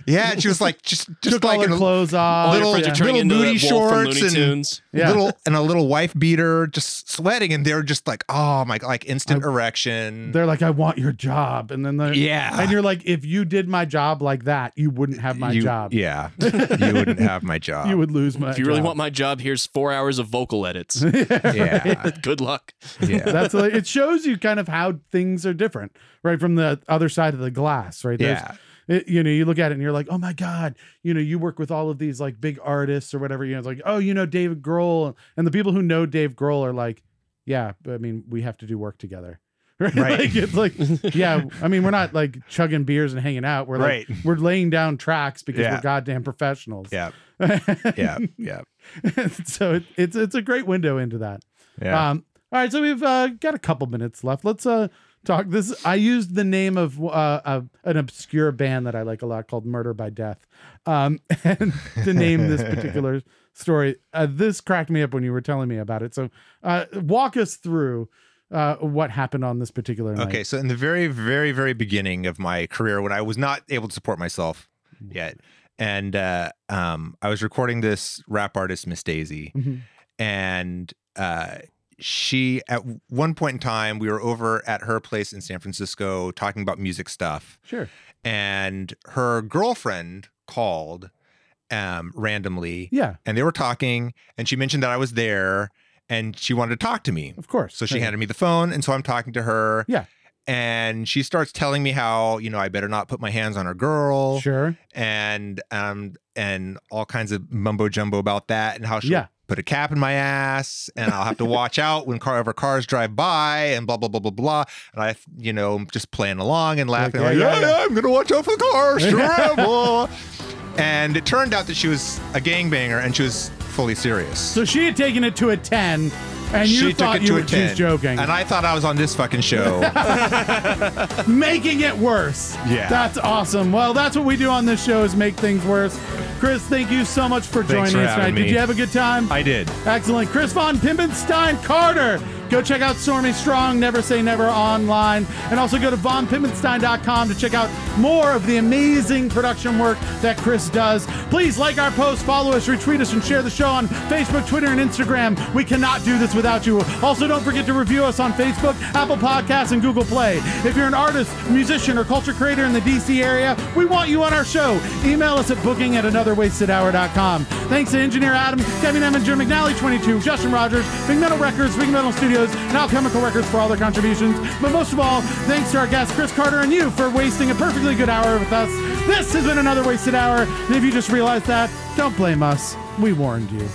Yeah, and she was like just took like all her clothes off, little booty shorts and a little wife beater, just sweating, and they're just like, oh my, like instant erection. They're like, I want your job, and then and you're like, if you did my job like that, you wouldn't have my job. Yeah, you wouldn't have my job. You would lose my. If you really want my job, here's 4 hours of vocal edits. Yeah, good luck. Yeah, that's like, it shows you kind of how things are different, right, from the other side of the glass, right? You look at it and you're like, oh my God, you work with all of these like big artists or whatever, it's like, oh, Dave Grohl, and the people who know Dave Grohl are like, yeah, but I mean, we have to do work together. Right. Like, it's like, yeah, I mean, we're not like chugging beers and hanging out. We're like, we're laying down tracks because we're goddamn professionals. Yeah. Yeah. So it's a great window into that. Yeah. All right. So we've got a couple minutes left. Let's talk this. I used the name of an obscure band that I like a lot called Murder by Death, and to name this particular story. This cracked me up when you were telling me about it. So walk us through what happened on this particular night. Okay, so in the very, very, very beginning of my career, when I was not able to support myself yet, and I was recording this rap artist, Miss Daisy, and she, at one point in time, we were over at her place in San Francisco talking about music stuff. Sure. And her girlfriend called randomly. Yeah. And they were talking, and she mentioned that I was there, and she wanted to talk to me. Of course. So she handed me the phone, and so I'm talking to her. Yeah. And she starts telling me how, I better not put my hands on her girl. Sure. And all kinds of mumbo jumbo about that, and how she'll put a cap in my ass, and I'll have to watch out when cars drive by, and blah, blah, blah, blah, blah. And I, just playing along and laughing. Yeah, I'm going to watch out for the cars. Sure. And it turned out that she was a gangbanger, and she was fully serious. So she had taken it to a 10. And you thought she was joking. And I thought I was on this fucking show. Making it worse. Yeah. That's awesome. Well, that's what we do on this show, is make things worse. Chris, thank you so much for joining us tonight. Did you have a good time? I did. Excellent. Chris Von Pimpenstein Carter Go check out Stormy Strong, Never Say Never online. And also go to VonPimmenstein.com to check out more of the amazing production work that Chris does. Please like our posts, follow us, retweet us, and share the show on Facebook, Twitter, and Instagram. We cannot do this without you. Also, don't forget to review us on Facebook, Apple Podcasts, and Google Play. If you're an artist, musician, or culture creator in the DC area, we want you on our show. Email us at booking@anotherwastedhour.com. Thanks to Engineer Adam, Kevin Emmett, Jim McNally, 22, Justin Rogers, Big Metal Records, Big Metal Studios, and Alchemical Records for all their contributions. But most of all, thanks to our guest Chris Carter and you for wasting a perfectly good hour with us. This has been another wasted hour, and if you just realized that, don't blame us. We warned you.